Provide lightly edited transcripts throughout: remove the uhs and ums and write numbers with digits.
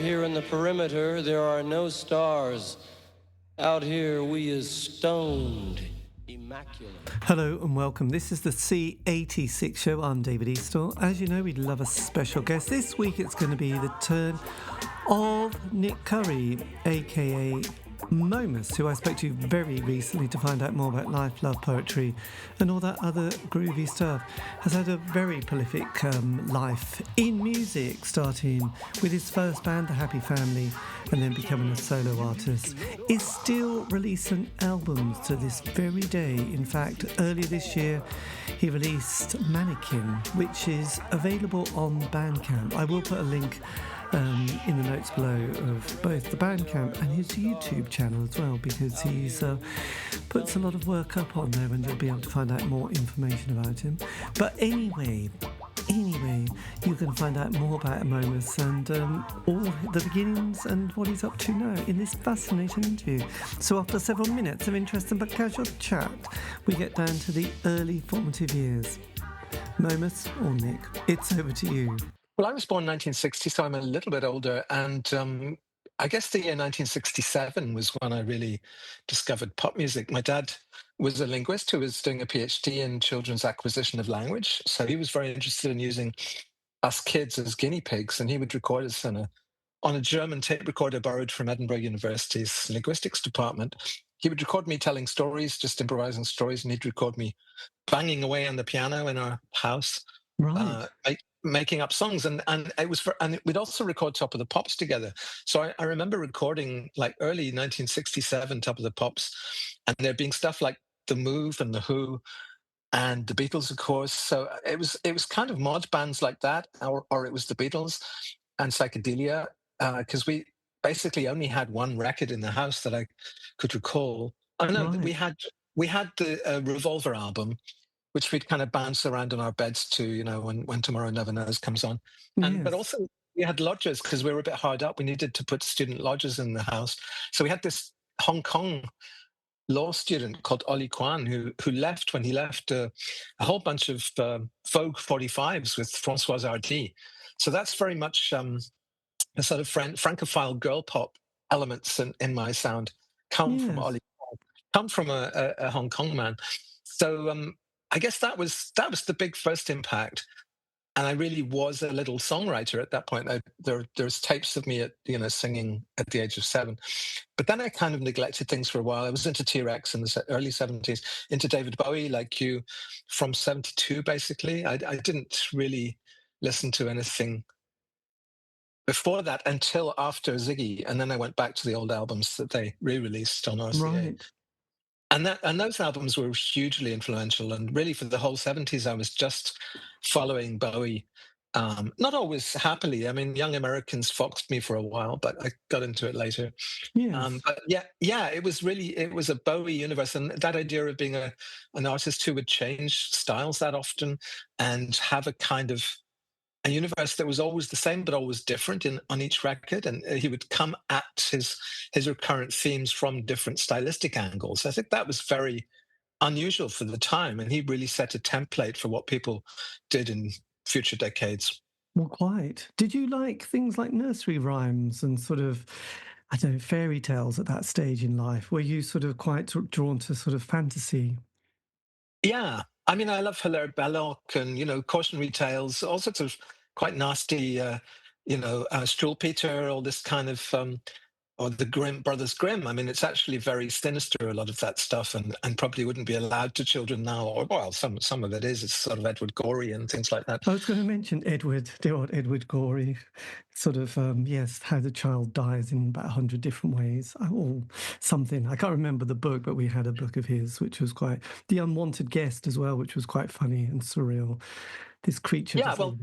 here in the perimeter, there are no stars. Out here, we is stoned, immaculate. Hello and welcome. This is the C86 show. I'm David Eastaugh. As you know, we'd love a special guest. This week it's going to be the turn of Nick Curry, aka Momus, who I spoke to very recently to find out more about life, love, poetry and all that other groovy stuff. Has had a very prolific life in music, starting with his first band, The Happy Family, and then becoming a solo artist. Is still releasing albums to this very day. In fact, earlier this year he released Mannequin, which is available on Bandcamp. I will put a link in the notes below of both the Bandcamp and his YouTube channel as well, because he's puts a lot of work up on there, and you'll be able to find out more information about him. But anyway, you can find out more about Momus and all the beginnings and what he's up to now in this fascinating interview. So after several minutes of interesting but casual chat, we get down to the early formative years. Momus or Nick, it's over to you. Well, I was born in 1960, so I'm a little bit older. And I guess the year 1967 was when I really discovered pop music. My dad was a linguist who was doing a PhD in children's acquisition of language. So he was very interested in using us kids as guinea pigs. And he would record us on a German tape recorder borrowed from Edinburgh University's linguistics department. He would record me telling stories, just improvising stories, and he'd record me banging away on the piano in our house. Right. Making up songs, and we'd also record Top of the Pops together. So I remember recording like early 1967 Top of the Pops, and there being stuff like The Move and The Who and the Beatles, of course. So it was kind of mod bands like that, or it was the Beatles and psychedelia, because we basically only had one record in the house that I could recall. I know Right. we had the Revolver album, which we'd kind of bounce around on our beds to, when Tomorrow Never Knows comes on. Yes. But also we had lodgers because we were a bit hard up. We needed to put student lodgers in the house. So we had this Hong Kong law student called Ollie Kwan who left when he left a whole bunch of Vogue 45s with Françoise Hardy. So that's very much the sort of francophile girl pop elements in my sound come from Ollie Kwan, come from a Hong Kong man. So I guess that was the big first impact, and I really was a little songwriter at that point. There's tapes of me singing at the age of 7, but then I kind of neglected things for a while. I was into T-Rex in the early 70s, into David Bowie, like you, from 72 basically. I didn't really listen to anything before that until after Ziggy, and then I went back to the old albums that they re-released on RCA. Right. And those albums were hugely influential. And really for the whole 70s, I was just following Bowie, not always happily. I mean, Young Americans foxed me for a while, but I got into it later. Yes. But it was a Bowie universe. And that idea of being an artist who would change styles that often and have a kind of a universe that was always the same but always different on each record, and he would come at his recurrent themes from different stylistic angles. I think that was very unusual for the time, and he really set a template for what people did in future decades. Well, quite. Did you like things like nursery rhymes and sort of, I don't know, fairy tales at that stage in life? Were you sort of quite drawn to sort of fantasy? Yeah. I mean, I love Hilaire Belloc and, cautionary tales, all sorts of quite nasty, Struwwelpeter, all this kind of, or the Brothers Grimm. I mean, it's actually very sinister, a lot of that stuff, and probably wouldn't be allowed to children now. Or, well, some of it is. It's sort of Edward Gorey and things like that. I was going to mention dear old Edward Gorey, sort of, how the child dies in about 100 different ways, or something. I can't remember the book, but we had a book of his, which was quite, The Unwanted Guest as well, which was quite funny and surreal. This creature. Yeah, well,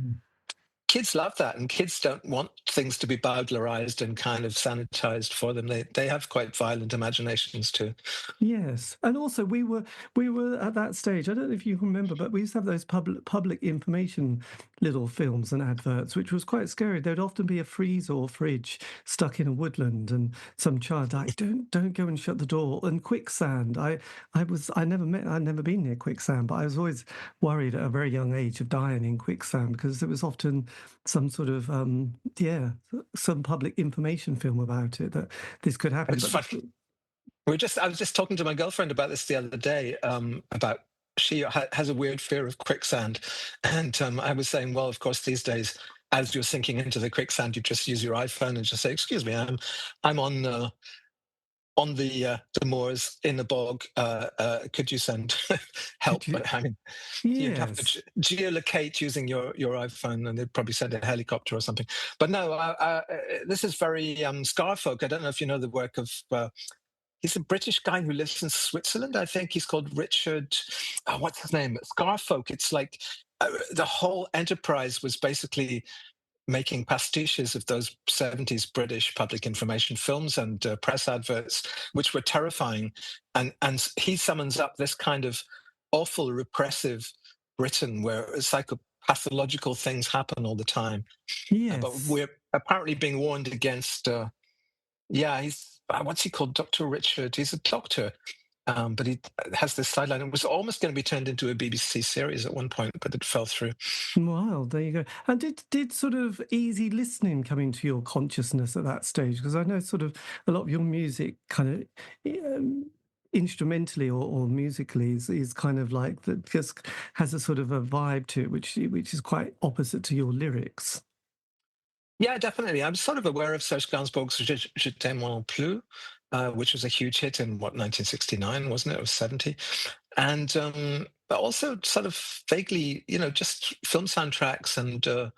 kids love that, and kids don't want things to be bowdlerized and kind of sanitized for them. They have quite violent imaginations too. Yes, and also we were at that stage. I don't know if you remember, but we used to have those public information little films and adverts, which was quite scary. There'd often be a freezer or fridge stuck in a woodland, and some child like, don't go and shut the door. And quicksand. I'd never been near quicksand, but I was always worried at a very young age of dying in quicksand, because it was often some sort of some public information film about it that this could happen. It's funny. I was just talking to my girlfriend about this the other day, about she has a weird fear of quicksand. And I was saying, well, of course, these days, as you're sinking into the quicksand, you just use your iPhone and just say, excuse me, I'm on the moors in the bog. Could you send help? But I mean, you'd have to Yes. geolocate using your iPhone, and they'd probably send a helicopter or something. But no, this is very Scarfolk. I don't know if you know the work of. He's a British guy who lives in Switzerland. I think he's called Richard. Oh, what's his name? Scarfolk. It's like the whole enterprise was basically making pastiches of those 70s British public information films and press adverts, which were terrifying. And he summons up this kind of awful, repressive Britain where psychopathological things happen all the time. But Yes. we're apparently being warned against. He's what's he called? Dr. Richard. He's a doctor, but he has this sideline. It was almost going to be turned into a BBC series at one point, but it fell through. Wow, there you go. And did sort of easy listening come into your consciousness at that stage? Because I know sort of a lot of your music kind of instrumentally or musically is kind of like that, just has a sort of a vibe to it, which is quite opposite to your lyrics. Yeah, definitely. I'm sort of aware of Serge Gainsbourg's Je t'aime moi non plus, which was a huge hit in 1969, wasn't it? It was 70. And but also sort of vaguely, just film soundtracks and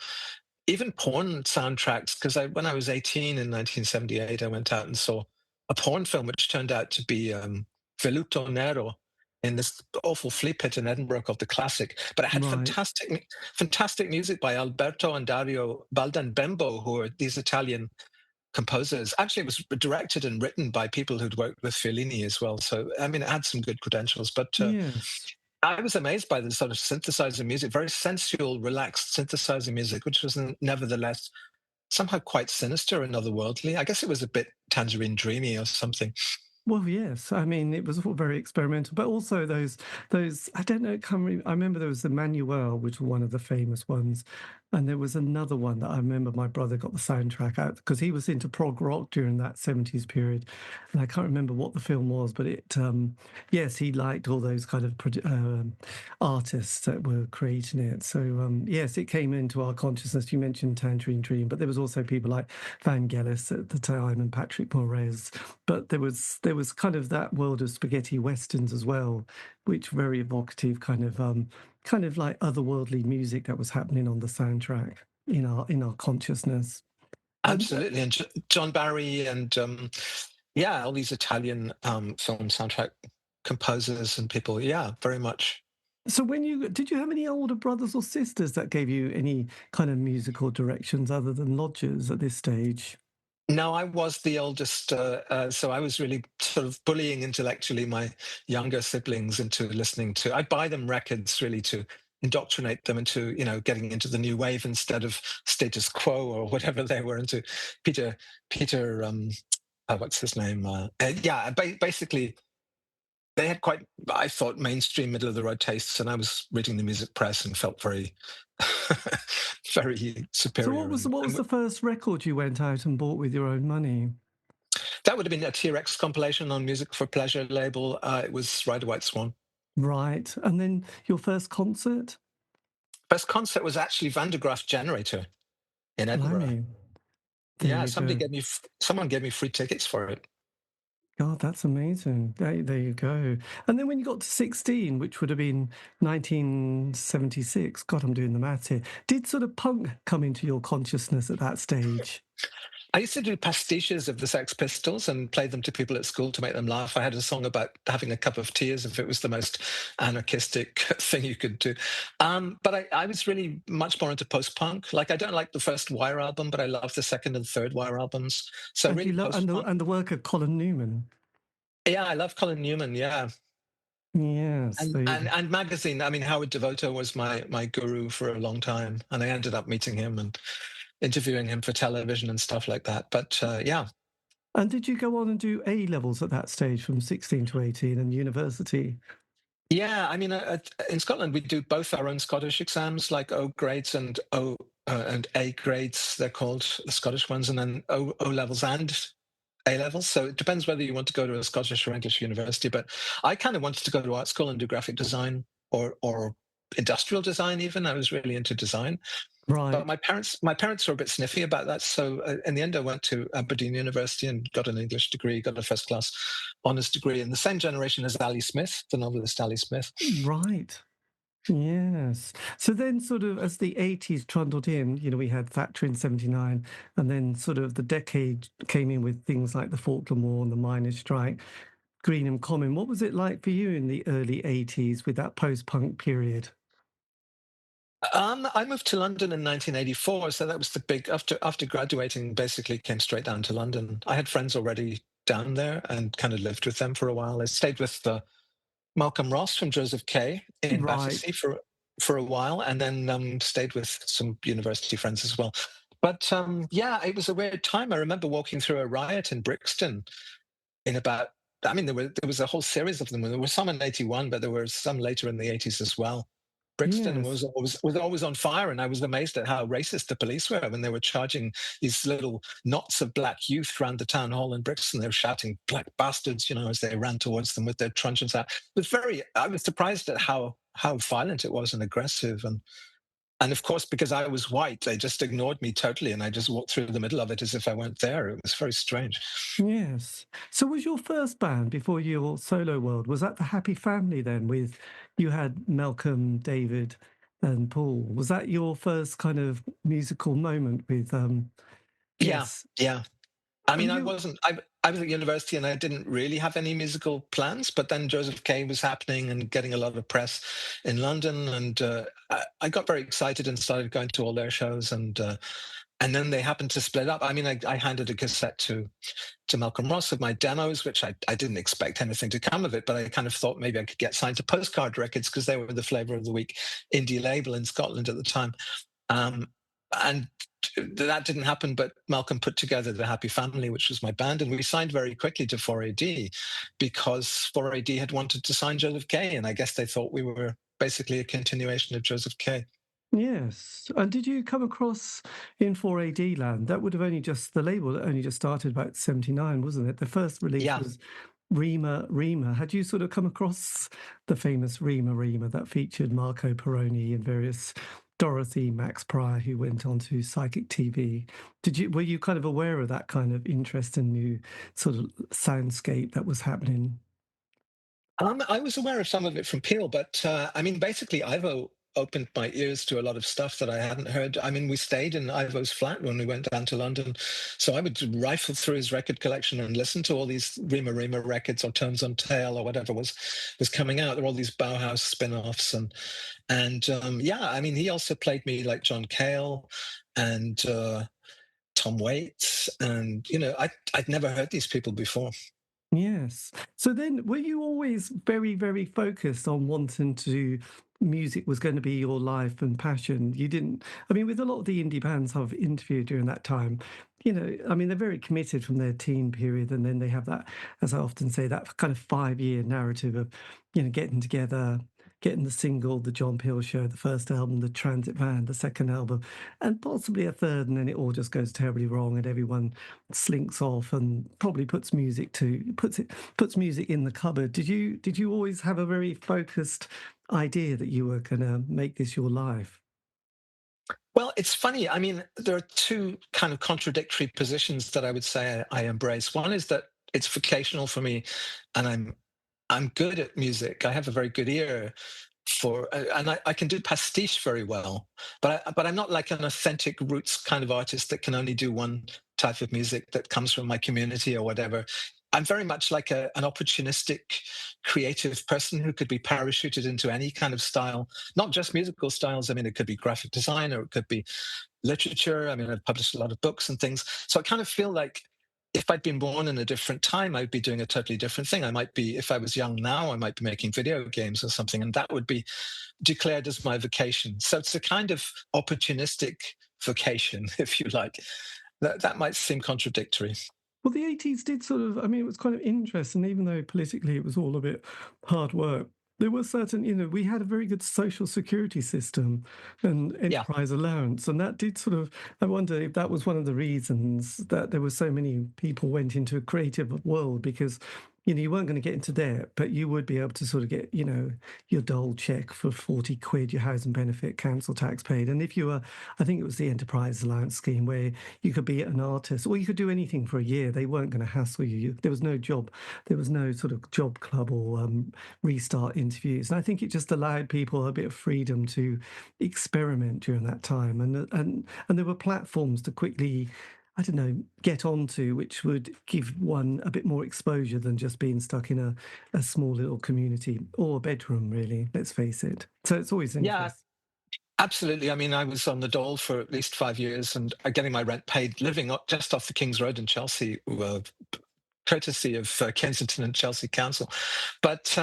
even porn soundtracks. Because when I was 18 in 1978, I went out and saw a porn film, which turned out to be Veluto Nero in this awful flea pit in Edinburgh called The Classic. But it had Right. fantastic music by Alberto and Dario Baldambembo, who are these Italian composers. Actually, it was directed and written by people who'd worked with Fellini as well. So, I mean, it had some good credentials. But Yes. I was amazed by the sort of synthesizer music, very sensual, relaxed synthesizer music, which was nevertheless somehow quite sinister and otherworldly. I guess it was a bit Tangerine Dreamy or something. Well, yes. I mean, it was all very experimental, but also those I don't know. I remember there was the Manuel, which was one of the famous ones, and there was another one that I remember my brother got the soundtrack out because he was into prog rock during that 70s period, and I can't remember what the film was, but yes, he liked all those kind of artists that were creating it. So yes, it came into our consciousness. You mentioned Tangerine Dream, but there was also people like Vangelis at the time and Patrick Moraz. But there was kind of that world of spaghetti westerns as well, which very evocative kind of like otherworldly music that was happening on the soundtrack in our consciousness. Absolutely. And John Barry and all these Italian film soundtrack composers and people. Yeah, very much. So did you have any older brothers or sisters that gave you any kind of musical directions other than lodgers at this stage? No, I was the oldest, so I was really sort of bullying intellectually my younger siblings into listening to. I'd buy them records really to indoctrinate them into, getting into the new wave instead of status quo or whatever they were into. Peter, what's his name? Basically, they had quite, I thought, mainstream, middle of the road tastes, and I was reading the music press and felt very, very superior. So what was the first record you went out and bought with your own money? That would have been a T-Rex compilation on Music for Pleasure label. It was Ride a White Swan. Right. And then your first concert? First concert was actually Van de Graaff Generator in Edinburgh. Blimey. There Someone gave me free tickets for it. God, that's amazing. There you go. And then when you got to 16, which would have been 1976, God, I'm doing the maths here. Did sort of punk come into your consciousness at that stage? I used to do pastiches of the Sex Pistols and play them to people at school to make them laugh. I had a song about having a cup of tea as if it was the most anarchistic thing you could do. But I was really much more into post-punk. Like, I don't like the first Wire album, but I love the second and third Wire albums. So And really post-punk. and the work of Colin Newman. Yeah, I love Colin Newman, yeah. Yes. And magazine. I mean, Howard Devoto was my guru for a long time. And I ended up meeting him and interviewing him for television and stuff like that. But yeah. And did you go on and do A levels at that stage from 16 to 18 and university? Yeah, I mean, in Scotland, we do both our own Scottish exams, like O grades and O and A grades, they're called, the Scottish ones, and then O levels and A levels. So it depends whether you want to go to a Scottish or English university. But I kind of wanted to go to art school and do graphic design or industrial design even. I was really into design. But Right. my parents were a bit sniffy about that. So in the end, I went to Aberdeen University and got an English degree, got a first class honours degree in the same generation as Ali Smith, the novelist Ali Smith. Right. Yes. So then, sort of, as the 80s trundled in, we had Thatcher in 79, and then sort of the decade came in with things like the Falkland War and the miners' strike, Greenham Common. What was it like for you in the early 80s with that post-punk period? I moved to London in 1984, so that was the big after graduating. Basically, came straight down to London. I had friends already down there and kind of lived with them for a while. I stayed with Malcolm Ross from Joseph K in Right. Battersea for a while, and then stayed with some university friends as well. But yeah, it was a weird time. I remember walking through a riot in Brixton in about. I mean, there was a whole series of them. There were some in '81, but there were some later in the '80s as well. Brixton Yes. was always on fire, and I was amazed at how racist the police were when they were charging these little knots of black youth around the town hall in Brixton. They were shouting "black bastards," as they ran towards them with their truncheons out. It was very. I was surprised at how violent it was and aggressive, and of course because I was white, they just ignored me totally, and I just walked through the middle of it as if I weren't there. It was very strange. Yes. So was your first band before your solo world, was that the Happy Family then with you had Malcolm, David and Paul? Was that your first kind of musical moment with Yeah, yes. yeah. I mean, And I you wasn't. I was at university and I didn't really have any musical plans. But then Joseph K was happening and getting a lot of press in London, and I got very excited and started going to all their shows. And then they happened to split up. I mean, I handed a cassette to Malcolm Ross of my demos, which I didn't expect anything to come of it, but I kind of thought maybe I could get signed to Postcard Records because they were the Flavour of the Week indie label in Scotland at the time. Um, and that didn't happen, but Malcolm put together the Happy Family, which was my band, and we signed very quickly to 4AD because 4AD had wanted to sign Joseph K, and I guess they thought we were basically a continuation of Joseph K. yes. And did you come across in 4AD land? That would have only just the label that only just started about 79, wasn't it? The first release Yeah. was Rima Rima. Had you sort of come across the famous Rima Rima that featured Marco Peroni and various Dorothy Max Pryor who went on to Psychic TV? Were you kind of aware of that kind of interest in new sort of soundscape that was happening? I was aware of some of it from Peel, but I mean, basically, Ivo opened my ears to a lot of stuff that I hadn't heard. I mean, we stayed in Ivo's flat when we went down to London, so I would rifle through his record collection and listen to all these Rima Rima records or Tones on Tail or whatever was coming out. There were all these Bauhaus spin-offs, and yeah, I mean, he also played me like John Cale and Tom Waits, and I'd never heard these people before. Yes. So then, were you always very, very focused on wanting to music was going to be your life and passion? You didn't, I mean, with a lot of the indie bands I've interviewed during that time, I mean, they're very committed from their teen period. And then they have that, as I often say, that kind of 5 year narrative of, getting together, getting the single, the John Peel Show, the first album, the Transit Van, the second album, and possibly a third. And then it all just goes terribly wrong and everyone slinks off and probably puts music in the cupboard. Did you always have a very focused idea that you were going to make this your life? Well, it's funny. I mean, there are two kind of contradictory positions that I would say I embrace. One is that it's vocational for me, and I'm good at music. I have a very good ear and I can do pastiche very well, but I'm not like an authentic roots kind of artist that can only do one type of music that comes from my community or whatever. I'm very much like an opportunistic creative person who could be parachuted into any kind of style, not just musical styles. I mean, it could be graphic design or it could be literature. I mean, I've published a lot of books and things. So I kind of feel like if I'd been born in a different time, I'd be doing a totally different thing. I might be, if I was young now, I might be making video games or something, and that would be declared as my vocation. So it's a kind of opportunistic vocation, if you like. That might seem contradictory. Well, the 80s did sort of, I mean, it was kind of interesting, even though politically it was all a bit hard work. there were certain, we had a very good social security system and Yeah. enterprise allowance, and that did sort of, I wonder if that was one of the reasons that there were so many people went into a creative world, because you weren't going to get into debt, but you would be able to sort of get, your dole check for 40 quid, your housing benefit, council tax paid. And if you were, I think it was the enterprise allowance scheme, where you could be an artist or you could do anything for a year. They weren't going to hassle you. There was no job, there was no sort of job club or restart interviews. And I think it just allowed people a bit of freedom to experiment during that time. And there were platforms to quickly, I don't know, get onto, which would give one a bit more exposure than just being stuck in a small little community or a bedroom, really, let's face it. So it's always Yeah, interesting. absolutely. I mean, I was on the dole for at least 5 years and getting my rent paid, living just off the King's Road in Chelsea, courtesy of Kensington and Chelsea Council. But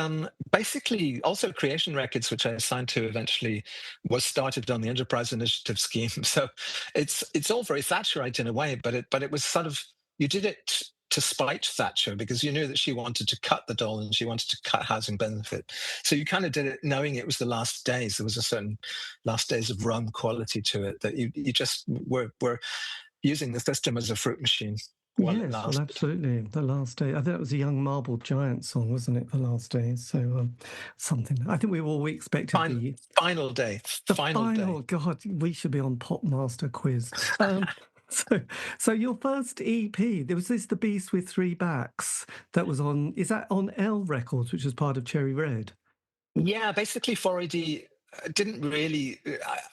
basically, also Creation Records, which I signed to eventually, was started on the Enterprise Initiative scheme. So it's all very Thatcherite in a way, but it was sort of, you did it to spite Thatcher because you knew that she wanted to cut the dole and she wanted to cut housing benefit. So you kind of did it knowing it was the last days. There was a certain last days of Rome quality to it, that you just were using the system as a fruit machine while it Yes, well, lasted. absolutely. The Last Day. I think it was a Young Marble Giant song, wasn't it? The Last Day. So something. I think we expected Final, final day, the final day. final. God, we should be on Pop Master quiz. So, so your first EP, there was The Beast with Three Backs, that was on. Is that on L Records, which was part of Cherry Red? Yeah, basically 4AD didn't really.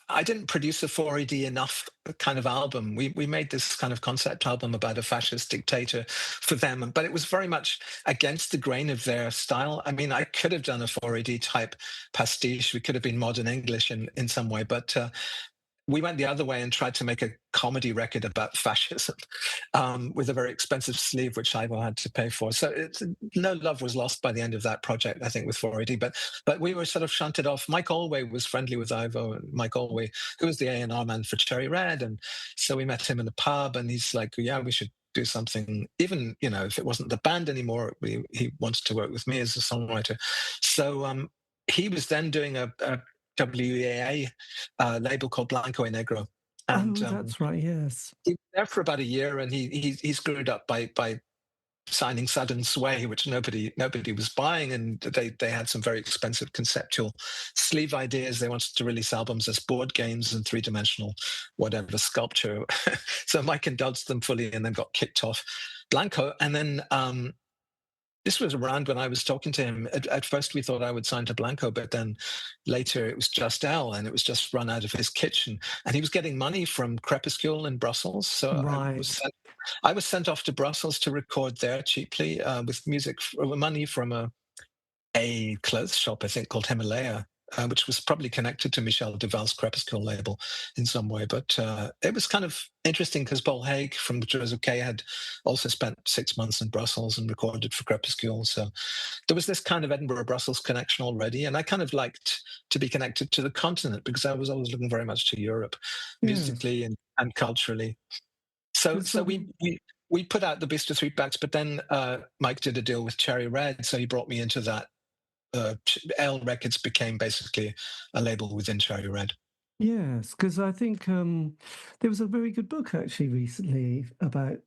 I didn't produce a 4AD enough kind of album. We made this kind of concept album about a fascist dictator for them, but it was very much against the grain of their style. I mean, I could have done a 4AD type pastiche. We could have been modern English in some way, but we went the other way and tried to make a comedy record about fascism with a very expensive sleeve, which Ivo had to pay for. So no love was lost by the end of that project, I think, with 4AD. But we were sort of shunted off. Mike Allway was friendly with Ivo, and Mike Allway, who was the A&R man for Cherry Red. And so we met him in the pub, and he's like, yeah, we should do something. Even, if it wasn't the band anymore, he wanted to work with me as a songwriter. So he was then doing a WEAA label called Blanco y Negro. And Oh, that's right. Yes. he was there for about a year, and he screwed up by signing Sudden Sway, which nobody was buying, and they had some very expensive conceptual sleeve ideas. They wanted to release albums as board games and three-dimensional whatever sculpture. So Mike indulged them fully, and then got kicked off Blanco. And then this was around when I was talking to him. At first, we thought I would sign to Blanco, but then later it was just L, and it was just run out of his kitchen. And he was getting money from Crepuscule in Brussels, so Right. I was sent off to Brussels to record there cheaply with money from a clothes shop, I think, called Himalaya, which was probably connected to Michel Duval's Crepuscule label in some way. But it was kind of interesting because Paul Haig from Joseph K had also spent 6 months in Brussels and recorded for Crepuscule. So there was this kind of Edinburgh-Brussels connection already. And I kind of liked to be connected to the continent because I was always looking very much to Europe Yes. musically and culturally. So Because we put out The Beast with Three Backs, but then Mike did a deal with Cherry Red. So he brought me into that. L Records became basically a label within Cherry Red. yes, because I think there was a very good book actually recently about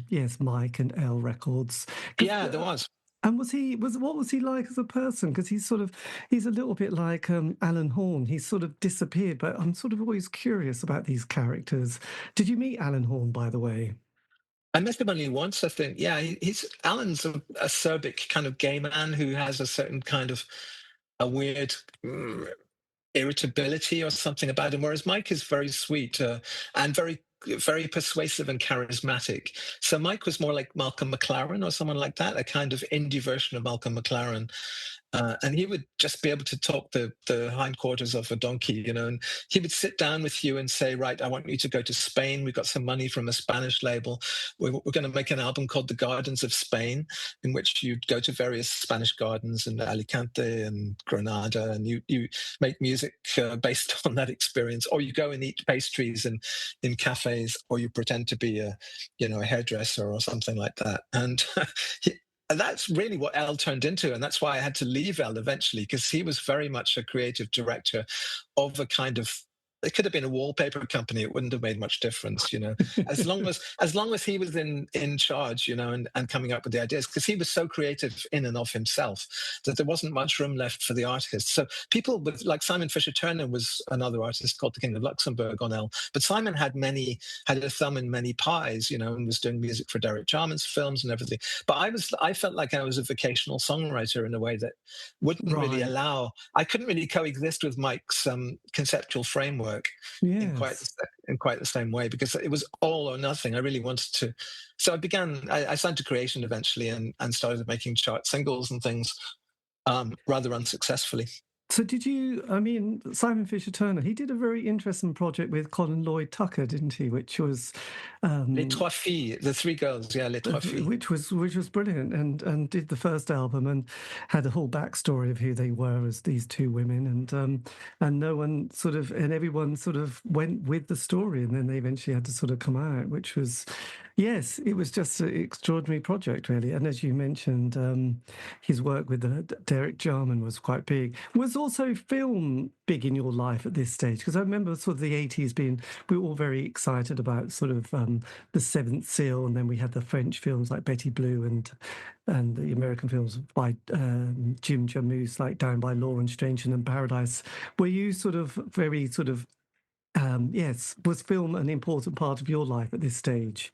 yes, Mike and L Records. Because Yeah, there was. and what was he like as a person? Because he's a little bit like Alan Horn. He's sort of disappeared, but I'm sort of always curious about these characters. Did you meet Alan Horn, by the way? I met him only once, I think. Yeah, he's Alan's a acerbic kind of gay man who has a certain kind of a weird irritability or something about him, whereas Mike is very sweet and very persuasive and charismatic. So Mike was more like Malcolm McLaren or someone like that, a kind of indie version of Malcolm McLaren. And he would just be able to talk the hindquarters of a donkey, and he would sit down with you and say, right, I want you to go to Spain. We've got some money from a Spanish label. We're going to make an album called The Gardens of Spain, in which you'd go to various Spanish gardens in Alicante and Granada, and you make music based on that experience, or you go and eat pastries in cafes, or you pretend to be a hairdresser or something like that. And And that's really what Elle turned into, and that's why I had to leave Elle eventually, because he was very much a creative director of a kind of, it could have been a wallpaper company. It wouldn't have made much difference, you know, as long as he was in charge, you know, and coming up with the ideas, because he was so creative in and of himself that there wasn't much room left for the artists. So people with like Simon Fisher Turner was another artist called the King of Luxembourg on Elle, but Simon had a thumb in many pies, you know, and was doing music for Derek Jarman's films and everything. But I felt like I was a vocational songwriter in a way that wouldn't really Right. allow. I couldn't really coexist with Mike's conceptual framework Yes. in quite the same way, because it was all or nothing. I really wanted to. So I signed to Creation eventually, and started making chart singles and things, rather unsuccessfully. So did you, I mean, Simon Fisher Turner, he did a very interesting project with Colin Lloyd Tucker, didn't he? Which was Les um, Trois Filles, the three girls, yeah, Les Trois Filles. which was brilliant, and did the first album and had a whole backstory of who they were as these two women, and no one sort of, and everyone sort of went with the story, and then they eventually had to sort of come out, which was, yes, it was just an extraordinary project, really. And as you mentioned, his work with Derek Jarman was quite big. Was also film big in your life at this stage? Because I remember sort of the 80s being, we were all very excited about sort of the Seventh Seal, and then we had the French films like Betty Blue, and the American films by Jim Jarmusch, like Down by Law and Stranger Than Paradise. Were you sort of very sort of yes, was film an important part of your life at this stage?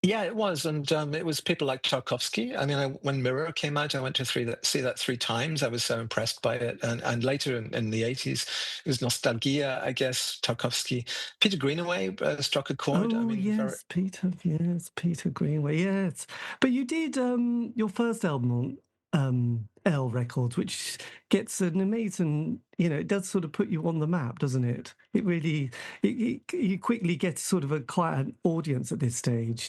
Yeah, it was, and it was people like Tarkovsky. I mean, when Mirror came out, I went to see that three times. I was so impressed by it, and later in the 80s, it was Nostalgia, I guess. Tarkovsky, Peter Greenaway struck a chord. I Oh mean, very. yes, Peter Greenway, yes. But you did your first album on L Records, which gets an amazing, it does sort of put you on the map, doesn't it? It really, you quickly get sort of quite an audience at this stage.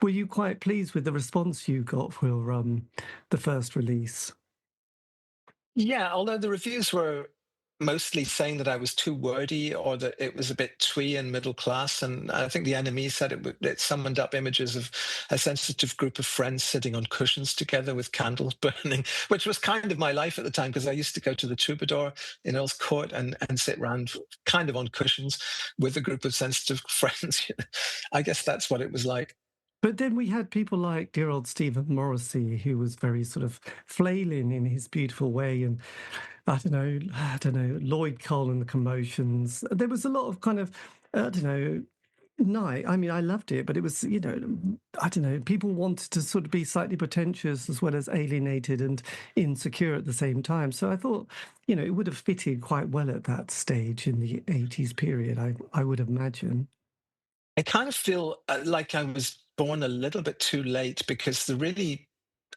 Were you quite pleased with the response you got for the first release? Yeah, although the reviews were mostly saying that I was too wordy, or that it was a bit twee and middle class. And I think the enemy said it summoned up images of a sensitive group of friends sitting on cushions together with candles burning, which was kind of my life at the time, because I used to go to the Troubadour in Earl's Court and sit around kind of on cushions with a group of sensitive friends. I guess that's what it was like. But then we had people like dear old Stephen Morrissey, who was very sort of flailing in his beautiful way, and I don't know, Lloyd Cole and the Commotions. There was a lot of kind of, I don't know, night. I mean, I loved it, but it was, I don't know, people wanted to sort of be slightly pretentious as well as alienated and insecure at the same time. So I thought, it would have fitted quite well at that stage in the 80s period, I would imagine. I kind of feel like I was born a little bit too late, because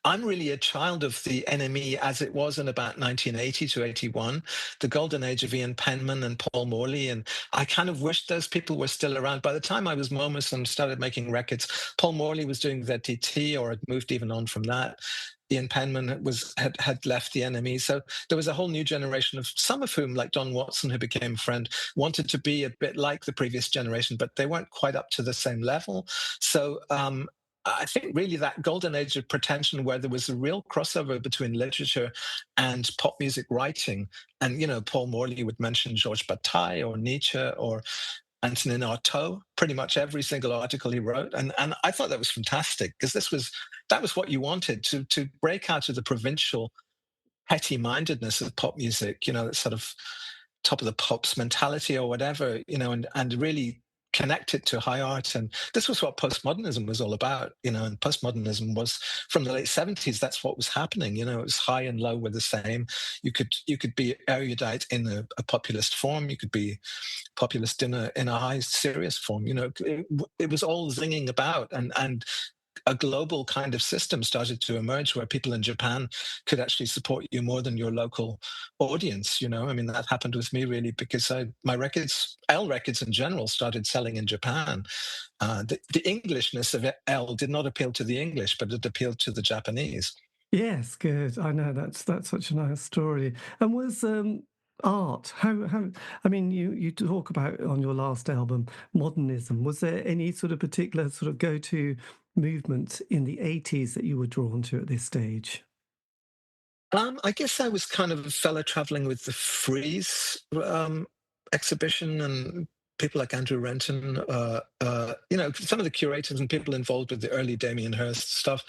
I'm really a child of the NME as it was in about 1980 to 81, the golden age of Ian Penman and Paul Morley. And I kind of wished those people were still around. By the time I was Momus and started making records, Paul Morley was doing ZTT, or had moved even on from that. Ian Penman had left the NME. So there was a whole new generation of, some of whom, like Don Watson, who became a friend, wanted to be a bit like the previous generation, but they weren't quite up to the same level. So I think really that golden age of pretension, where there was a real crossover between literature and pop music writing. And, Paul Morley would mention Georges Bataille or Nietzsche or Antonin Artaud, pretty much every single article he wrote. And I thought that was fantastic, because that was what you wanted, to break out of the provincial petty mindedness of pop music, that sort of top of the pops mentality or whatever, and really connect it to high art. And this was what postmodernism was all about, and postmodernism was from the late 70s. That's what was happening. It was high and low were the same. You could be erudite in a populist form. You could be populist in a high serious form. It was all zinging about, and a global kind of system started to emerge, where people in Japan could actually support you more than your local audience. I mean, that happened with me really, because my records, L records in general, started selling in Japan. The Englishness of L did not appeal to the English, but it appealed to the Japanese. Yes, good. I know that's such a nice story. And was art how? I mean, you talk about on your last album modernism. Was there any sort of particular sort of go to movement in the 80s that you were drawn to at this stage? I guess I was kind of a fellow traveling with the Freeze exhibition and people like Andrew Renton, some of the curators and people involved with the early Damien Hirst stuff.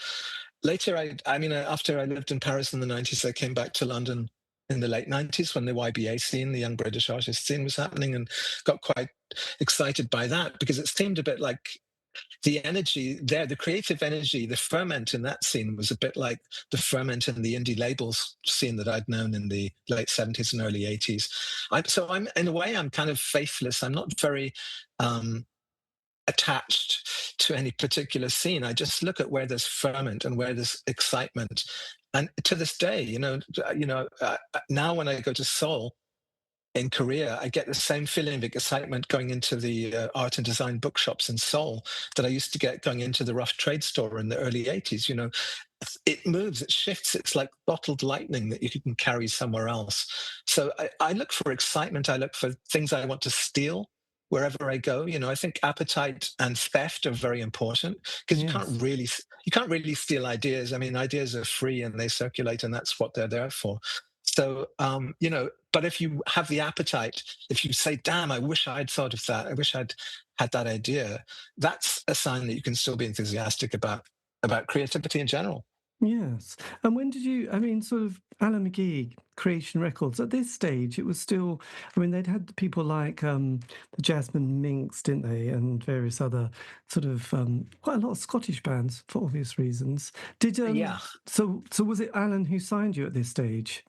Later, after I lived in Paris in the 90s, I came back to London in the late 90s when the YBA scene, the Young British Artist scene, was happening, and got quite excited by that because it seemed a bit like the energy there, the creative energy, the ferment in that scene was a bit like the ferment in the indie labels scene that I'd known in the late 70s and early 80s. I'm in a way, I'm kind of faithless. I'm not very attached to any particular scene. I just look at where there's ferment and where there's excitement. And to this day, now when I go to Seoul, in Korea, I get the same feeling of excitement going into the art and design bookshops in Seoul that I used to get going into the rough trade store in the early 80s. It moves, it shifts. It's like bottled lightning that you can carry somewhere else. So I look for excitement. I look for things I want to steal wherever I go. I think appetite and theft are very important because Yes. you can't really steal ideas. I mean, ideas are free and they circulate, and that's what they're there for. So, but if you have the appetite, if you say, damn, I wish I'd thought of that, I wish I'd had that idea, that's a sign that you can still be enthusiastic about creativity in general. Yes. And when did you, I mean, sort of Alan McGee, Creation Records, at this stage, it was still, I mean, they'd had people like the Jasmine Minks, didn't they? And various other sort of, quite a lot of Scottish bands for obvious reasons. Did, Yeah. so was it Alan who signed you at this stage?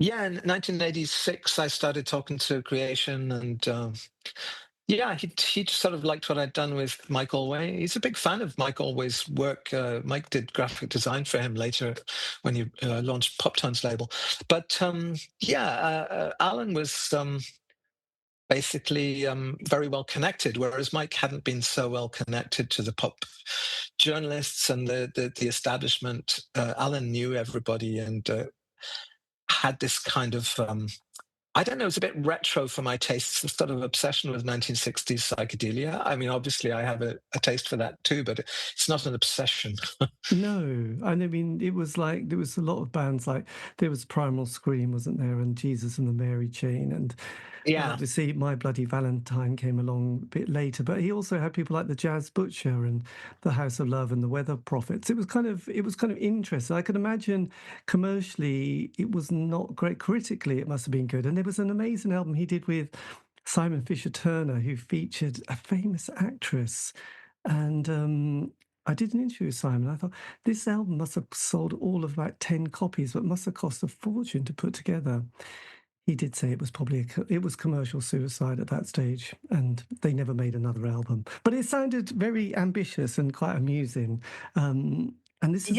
Yeah, in 1986, I started talking to Creation, and yeah, he just sort of liked what I'd done with Mike Allway. He's a big fan of Mike Allway's work. Mike did graphic design for him later when he launched Pop Tone's label. But Alan was basically very well connected, whereas Mike hadn't been so well connected to the pop journalists and the establishment. Alan knew everybody and had this kind of I don't know, it's a bit retro for my tastes, the sort of obsession with 1960s psychedelia. I mean, obviously I have a taste for that too, but it's not an obsession. No, and I mean, it was like there was a lot of bands like there was Primal Scream, wasn't there, and Jesus and the Mary Chain, and Yeah. obviously My Bloody Valentine came along a bit later. But he also had people like the Jazz Butcher and the House of Love and the Weather Prophets. It was kind of interesting. I could imagine commercially it was not great. Critically, it must have been good. And there was an amazing album he did with Simon Fisher Turner, who featured a famous actress, and I did an interview with Simon. I thought this album must have sold all of about 10 copies, but must have cost a fortune to put together. He did say it was probably it was commercial suicide at that stage, and they never made another album. But it sounded very ambitious and quite amusing. And this is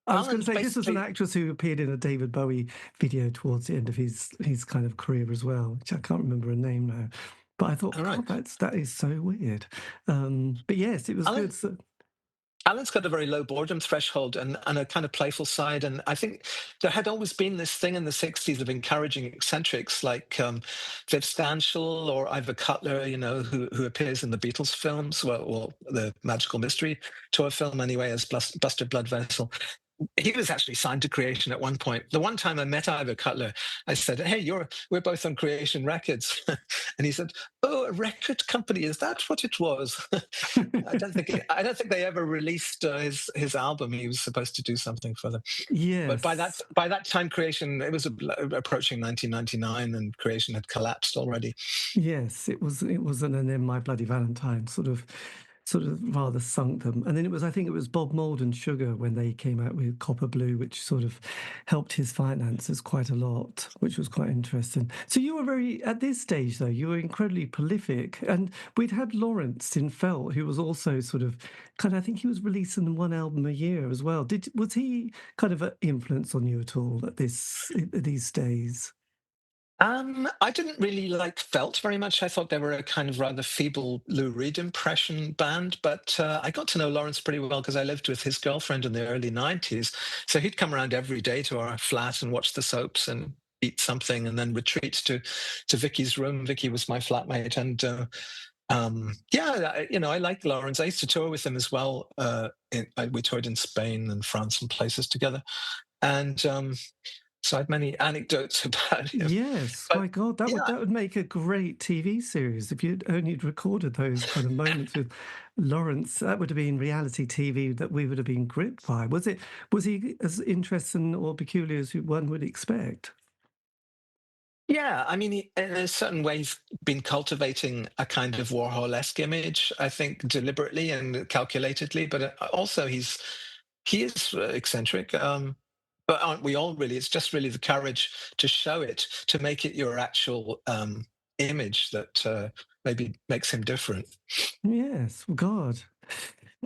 I was going to say this was an actress who appeared in a David Bowie video towards the end of his kind of career as well, which I can't remember her name now. But I thought, God, that is so weird. But yes, it was good. So, Alan's got a very low boredom threshold and a kind of playful side. And I think there had always been this thing in the 60s of encouraging eccentrics like Viv Stanshall or Ivor Cutler, who appears in the Beatles films, well, the Magical Mystery Tour film anyway, as Buster Bloodvessel. He was actually signed to Creation at one point. The one time I met Ivor Cutler, I said, "Hey, we're both on Creation Records," and he said, "Oh, a record company? Is that what it was?" I don't think they ever released his album. He was supposed to do something for them. Yes. But by that time, Creation, it was approaching 1999, and Creation had collapsed already. Yes, it was, and then My Bloody Valentine sort of rather sunk them. And then I think it was Bob Mould and Sugar when they came out with Copper Blue, which sort of helped his finances quite a lot, which was quite interesting. So you were at this stage though, you were incredibly prolific. And we'd had Lawrence in Felt, who was also sort of I think he was releasing one album a year as well. Was he kind of an influence on you at all at these days? I didn't really like Felt very much. I thought they were a kind of rather feeble Lou Reed impression band, but I got to know Lawrence pretty well because I lived with his girlfriend in the early 90s. So he'd come around every day to our flat and watch the soaps and eat something and then retreat to Vicky's room. Vicky was my flatmate, and Yeah, I like Lawrence. I used to tour with him as well. We toured in Spain and France and places together, and so I had many anecdotes about him. Yes, But my God, that would yeah, that would make a great TV series if you'd only recorded those kind of moments with Lawrence. That would have been reality TV that we would have been gripped by. Was he as interesting or peculiar as one would expect? yeah. I mean, in a certain way, he's been cultivating a kind of Warhol-esque image, I think, deliberately and calculatedly. But also, he is eccentric. But aren't we all really? It's just really the courage to show it, to make it your actual image that maybe makes him different. Yes, well,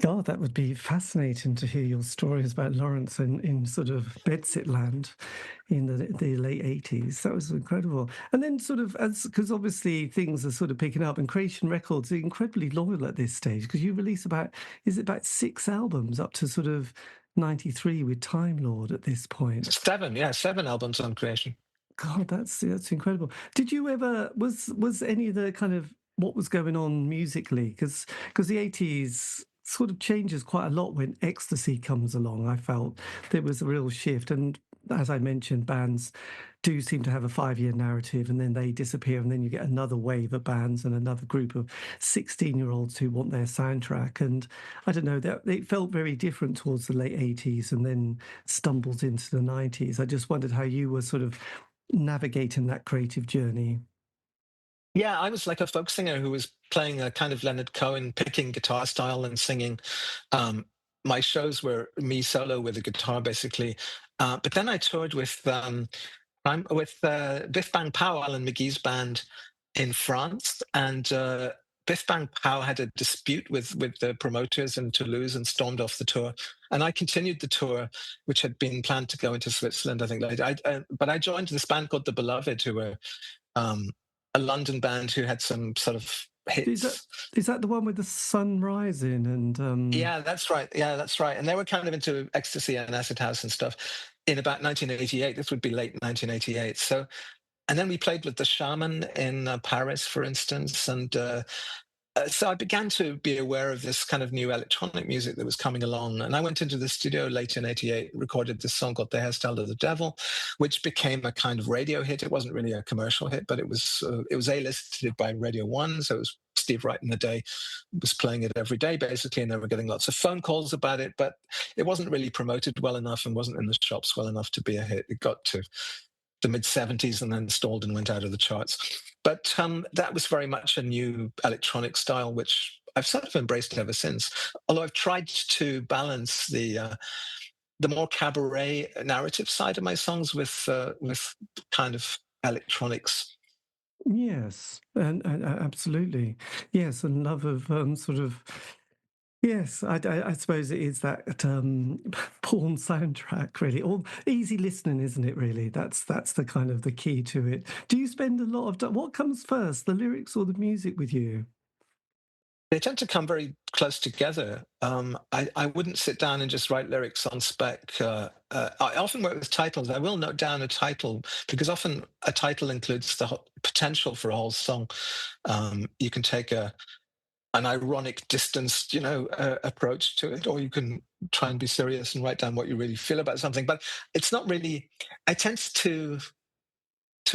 God, that would be fascinating to hear your stories about Lawrence in sort of bedsit land in the late 80s. That was incredible. And then sort of because obviously things are sort of picking up and Creation Records are incredibly loyal at this stage because you release is it about 6 albums up to sort of 93 with Time Lord at this point. Seven albums on Creation. God, that's incredible. Did you ever was any of the kind of what was going on musically? Because the 80s sort of changes quite a lot when ecstasy comes along. I felt there was a real shift, and as I mentioned, bands do seem to have a 5-year narrative, and then they disappear, and then you get another wave of bands and another group of 16-year-olds who want their soundtrack. And I don't know, that it felt very different towards the late 80s, and then stumbles into the 90s. I just wondered how you were sort of navigating that creative journey. Yeah, I was like a folk singer who was playing a kind of Leonard Cohen, picking guitar style and singing. Um, my shows were me solo with a guitar, basically. But then I toured with Biff Bang Pow, Alan McGee's band in France, and Biff Bang Pow had a dispute with the promoters in Toulouse and stormed off the tour. And I continued the tour, which had been planned to go into Switzerland, I think. Later. But I joined this band called the Beloved, who were um, a London band who had some sort of Is that hits. is that the one with the sun rising and Yeah, that's right. Yeah, that's right. And they were kind of into ecstasy and acid house and stuff in about 1988. This would be late 1988. So, and then we played with the Shaman in Paris, for instance, and so I began to be aware of this kind of new electronic music that was coming along. And I went into the studio late in 88, recorded this song called The Hairstyle of the Devil, which became a kind of radio hit. It wasn't really a commercial hit, but it was A-listed by Radio 1. So it was Steve Wright in the day was playing it every day, basically, and they were getting lots of phone calls about it. But it wasn't really promoted well enough and wasn't in the shops well enough to be a hit. It got to the mid 70s and then stalled and went out of the charts. But that was very much a new electronic style, which I've sort of embraced ever since. Although I've tried to balance the more cabaret narrative side of my songs with kind of electronics. yes, and absolutely, yes, and love of sort of yes. I suppose it is that porn soundtrack, really, or easy listening, isn't it? Really, that's the kind of the key to it. Do you spend a lot of time? What comes first, the lyrics or the music with you? They tend to come very close together. I wouldn't sit down and just write lyrics on spec. I often work with titles. I will note down a title because often a title includes the potential for a whole song. You can take an ironic, distanced, approach to it, or you can try and be serious and write down what you really feel about something. But it's not really. I tend to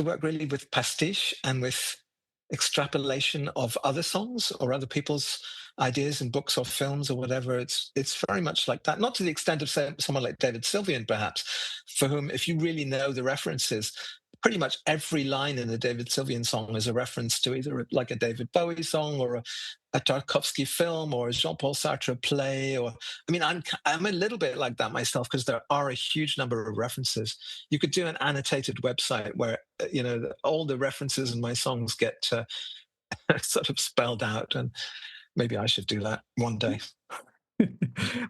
work really with pastiche and with extrapolation of other songs or other people's ideas in books or films or whatever. It's very much like that. Not to the extent of say, someone like David Sylvian, perhaps, for whom, if you really know the references, pretty much every line in a David Sylvian song is a reference to either like a David Bowie song or a Tarkovsky film or a Jean-Paul Sartre play. Or I mean, I'm a little bit like that myself because there are a huge number of references. You could do an annotated website where all the references in my songs get sort of spelled out, and maybe I should do that one day.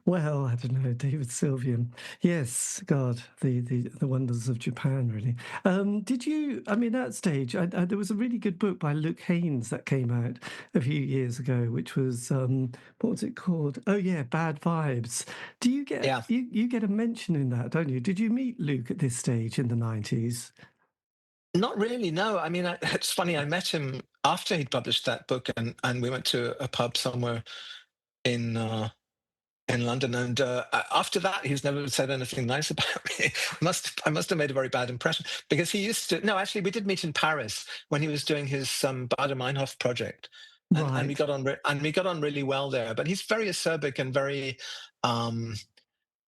Well, I don't know, David Sylvian. Yes, God, the wonders of Japan, really. Did you? I mean, at that stage, there was a really good book by Luke Haynes that came out a few years ago, which was what was it called? Oh yeah, Bad Vibes. Do you get Yeah. you get a mention in that, don't you? Did you meet Luke at this stage in the 90s? Not really, no. I mean, it's funny. I met him after he'd published that book, and we went to a pub somewhere in London, and after that, he's never said anything nice about me. I must have made a very bad impression because he used to. No, actually, we did meet in Paris when he was doing his Bader Meinhof project, and we Right. got on and we got on really well there. But he's very acerbic and very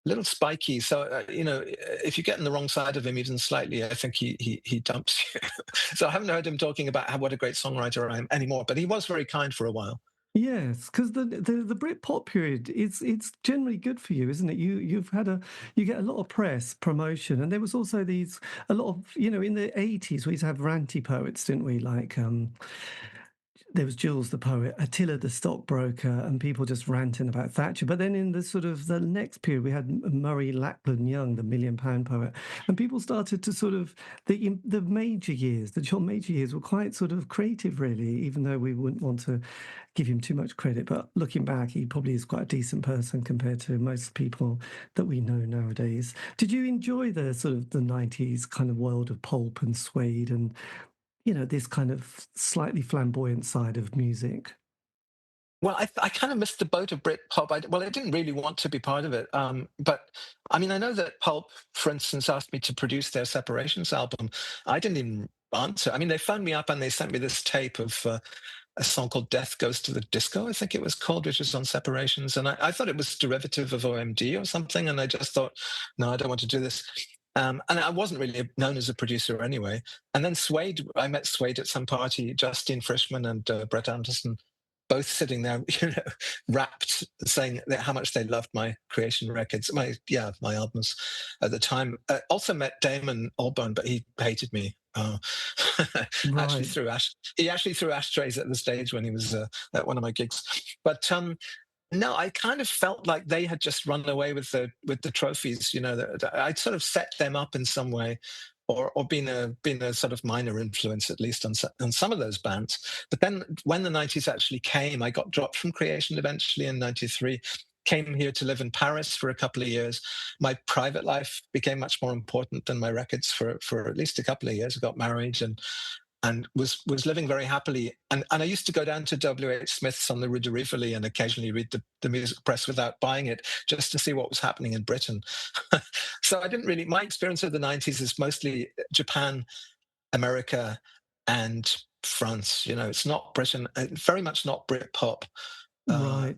little spiky. So if you get on the wrong side of him even slightly, I think he dumps you. So I haven't heard him talking about what a great songwriter I am anymore. But he was very kind for a while. Yes, because the Britpop period it's generally good for you, isn't it? You get a lot of press promotion, and there was also a lot of in the 80s we used to have ranty poets, didn't we? Like there was Jules the poet, Attila the stockbroker, and people just ranting about Thatcher. But then in the sort of the next period, we had Murray Lackland Young, the £1 Million poet, and people started to sort of the major years, the John Major years, were quite sort of creative, really. Even though we wouldn't want to give him too much credit, but looking back, he probably is quite a decent person compared to most people that we know nowadays. Did you enjoy the sort of the 90s kind of world of pulp and suede and this kind of slightly flamboyant side of music? Well, I kind of missed the boat of Britpop. I didn't really want to be part of it. But I mean, I know that Pulp, for instance, asked me to produce their Separations album. I didn't even answer. I mean, they phoned me up and they sent me this tape of a song called Death Goes to the Disco, I think it was called, which was on Separations. And I thought it was derivative of OMD or something. And I just thought, no, I don't want to do this. And I wasn't really known as a producer anyway. And then Suede, I met Suede at some party, Justine Frischmann and Brett Anderson, both sitting there, wrapped, saying how much they loved my creation records, my albums at the time. Also met Damon Albarn, but he hated me. Actually, Right. he actually threw ashtrays at the stage when he was at one of my gigs. But no, I kind of felt like they had just run away with the trophies. I'd sort of set them up in some way, or been a sort of minor influence at least on some of those bands. But then when the 90s actually came, I got dropped from Creation eventually in 93. Came here to live in Paris for a couple of years. My private life became much more important than my records for at least a couple of years. I got married and was living very happily. And I used to go down to W.H. Smith's on the Rue de Rivoli and occasionally read the music press without buying it, just to see what was happening in Britain. So my experience of the 90s is mostly Japan, America, and France. It's not Britain, very much not Britpop. Right.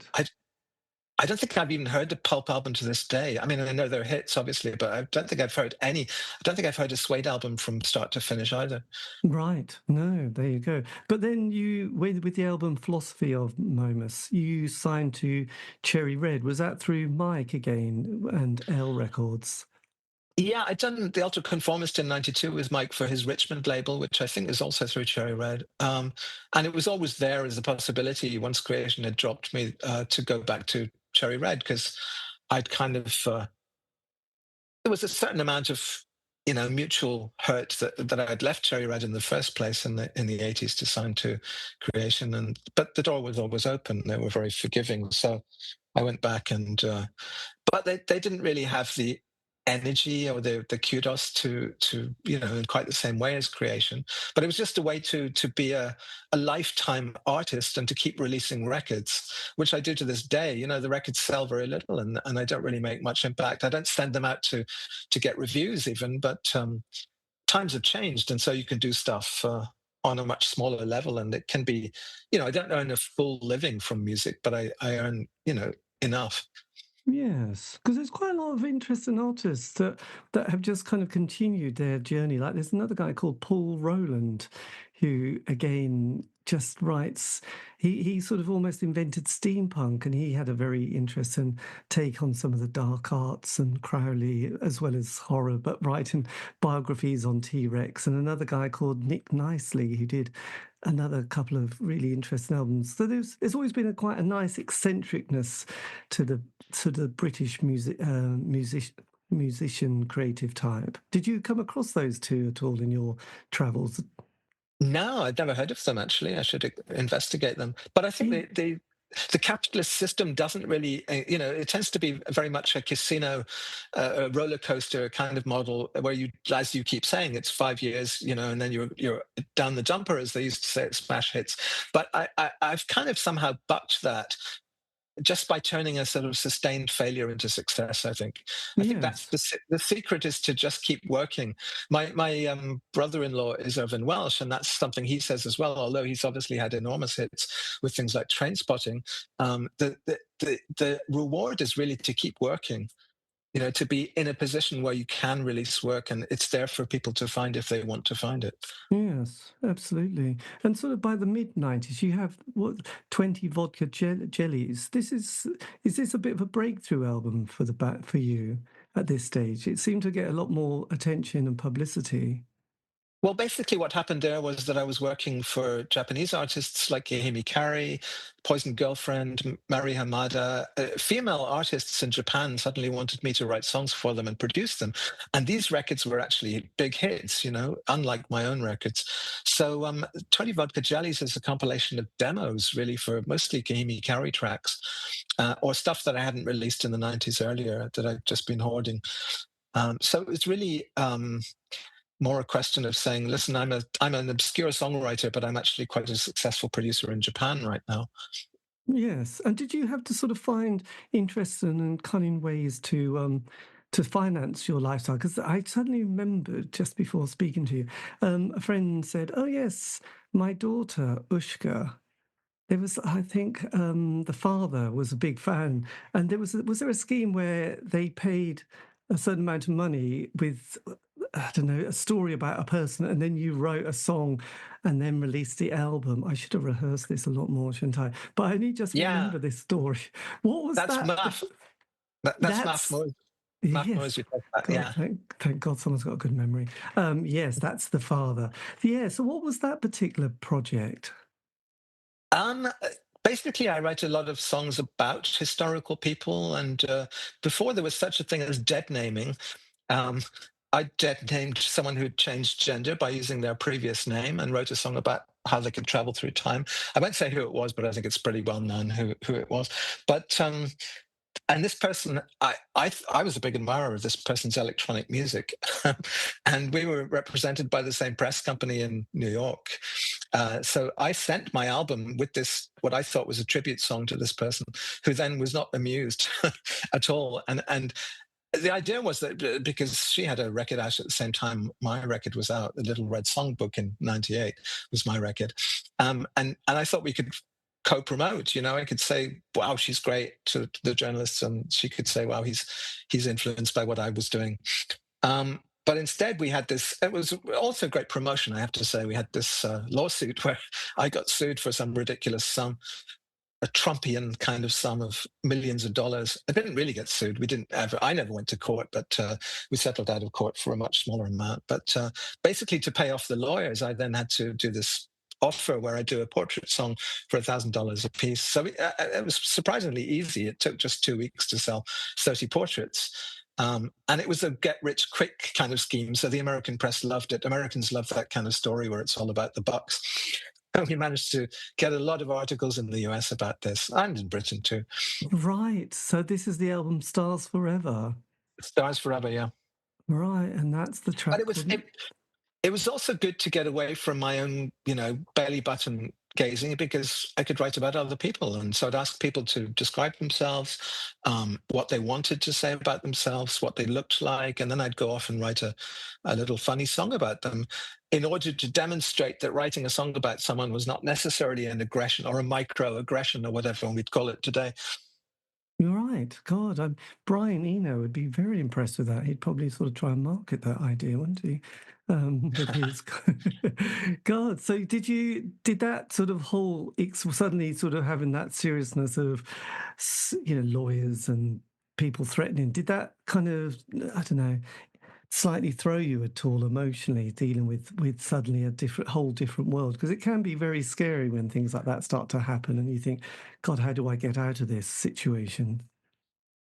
I don't think I've even heard the Pulp album to this day. I mean, I know they're hits, obviously, but I don't think I've heard any. I don't think I've heard a Suede album from start to finish either. Right. No, there you go. But then with the album Philosophy of Momus, you signed to Cherry Red. Was that through Mike again and L Records? Yeah, I'd done The Ultra Conformist in 92 with Mike for his Richmond label, which I think is also through Cherry Red. And it was always there as a possibility once Creation had dropped me to go back to Cherry Red, because I'd kind of, there was a certain amount of, mutual hurt that I had left Cherry Red in the first place in the 80s to sign to Creation. But the door was always open. They were very forgiving. So I went back but they didn't really have the energy or the kudos to in quite the same way as Creation. But it was just a way to be a lifetime artist and to keep releasing records, which I do to this day. The records sell very little, and I don't really make much impact. I don't send them out to get reviews even, but times have changed, and so you can do stuff on a much smaller level, and it can be, I don't earn a full living from music, but I earn enough. Yes, because there's quite a lot of interesting artists that have just kind of continued their journey. Like there's another guy called Paul Rowland, who again just writes. He sort of almost invented steampunk, and he had a very interesting take on some of the dark arts and Crowley as well as horror, but writing biographies on T-Rex. And another guy called Nick Nicely, who did another couple of really interesting albums. So there's always been quite a nice eccentricness to the British musician creative type. Did you come across those two at all in your travels? No, I'd never heard of them actually. I should investigate them. But I think Yeah. they the capitalist system doesn't really, it tends to be very much a casino, a roller coaster kind of model where you, as you keep saying, it's 5 years, and then you're down the jumper, as they used to say, at smash hits. But I've kind of somehow bucked that just by turning a sort of sustained failure into success. I think that's Yes. the secret, is to just keep working. My brother-in-law is Irvin Welsh, and that's something he says as well. Although he's obviously had enormous hits with things like Train Spotting, the reward is really to keep working. To be in a position where you can release work, and it's there for people to find if they want to find it. Yes, absolutely. And sort of by the mid-90s, you have, what, 20 vodka jellies. Is this a bit of a breakthrough album for you at this stage? It seemed to get a lot more attention and publicity. Well, basically, what happened there was that I was working for Japanese artists like Himi Kari, Poison Girlfriend, Mari Hamada. Female artists in Japan suddenly wanted me to write songs for them and produce them. And these records were actually big hits, unlike my own records. So 20 Vodka Jellies is a compilation of demos, really, for mostly Kahimi Kari tracks, or stuff that I hadn't released in the 90s earlier that I'd just been hoarding. So it was really more a question of saying, listen, I'm an obscure songwriter, but I'm actually quite a successful producer in Japan right now. Yes. And did you have to sort of find interesting and cunning ways to finance your lifestyle? Because I suddenly remembered just before speaking to you, a friend said, "Oh yes, my daughter Ushka." There was, I think, the father was a big fan, and was there a scheme where they paid a certain amount of money with, I don't know, a story about a person, and then you wrote a song and then released the album? I should have rehearsed this a lot more, shouldn't I? But I only just Yeah, remember this story. What was that's that? math. That's math That's noise. Math yes. noise. That. God, Yeah. thank God someone's got a good memory. Yes, that's the father. Yeah. So what was that particular project? Um, uh, Basically, I write a lot of songs about historical people, and before there was such a thing as dead naming, um, I dead named someone who'd changed gender by using their previous name, and wrote a song about how they could travel through time. I won't say who it was, but I think it's pretty well known who it was. But and this person, I was a big admirer of this person's electronic music, and we were represented by the same press company in New York. So I sent my album with this, what I thought was a tribute song to this person, who then was not amused at all. And the idea was that because she had a record out at the same time my record was out, the Little Red Songbook in '98 was my record, and I thought we could co-promote. I could say, "Wow, she's great," to the journalists, and she could say, "Wow, he's influenced by what I was doing." But instead, we had this. It was also great promotion, I have to say. We had this lawsuit where I got sued for some ridiculous sum, a Trumpian kind of sum of millions of dollars. I didn't really get sued. I never went to court, but we settled out of court for a much smaller amount. But basically, to pay off the lawyers, I then had to do this offer where I do a portrait song for $1,000 a piece. So it was surprisingly easy. It took just 2 weeks to sell 30 portraits. And it was a get rich quick kind of scheme. So the American press loved it. Americans love that kind of story where it's all about the bucks. And we managed to get a lot of articles in the US about this, and in Britain too. Right. So this is the album Stars Forever. Stars Forever, yeah. Right. And that's the But track called. it was also good to get away from my own, belly button gazing, because I could write about other people. And so I'd ask people to describe themselves, what they wanted to say about themselves, what they looked like. And then I'd go off and write a little funny song about them, in order to demonstrate that writing a song about someone was not necessarily an aggression or a microaggression or whatever we'd call it today. You're right. God, Brian Eno would be very impressed with that. He'd probably sort of try and market that idea, wouldn't he? With his God. So did that sort of whole suddenly sort of having that seriousness of lawyers and people threatening? Did that kind of, I don't know, slightly throw you at all emotionally, dealing with suddenly a whole different world? Because it can be very scary when things like that start to happen and you think, God, how do I get out of this situation?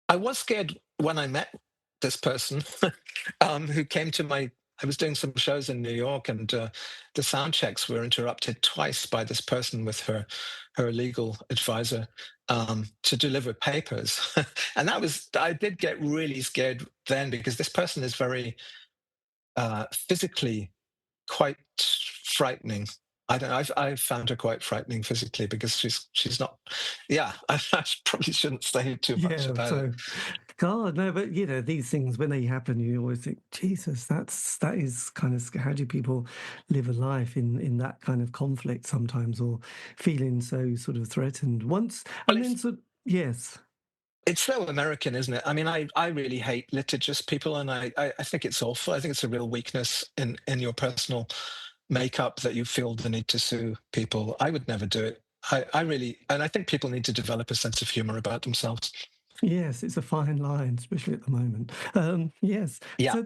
I was scared when I met this person, who came to my I was doing some shows in New York, and the sound checks were interrupted twice by this person with her legal advisor to deliver papers, and I did get really scared then because this person is very physically quite frightening. I don't know. I've found her quite frightening physically because she's not. Yeah, I probably shouldn't say too much Yeah, about it. so God, no, but these things when they happen, you always think, Jesus, that is kind of how do people live a life in that kind of conflict sometimes, or feeling so sort of threatened once, Well, and then sort yes, it's so American, isn't it? I mean, I really hate litigious people, and I think it's awful. I think it's a real weakness in your personal makeup that you feel the need to sue people. I would never do it. I really, and I think people need to develop a sense of humor about themselves. yes, it's a fine line, especially at the moment. Yes. Yeah, So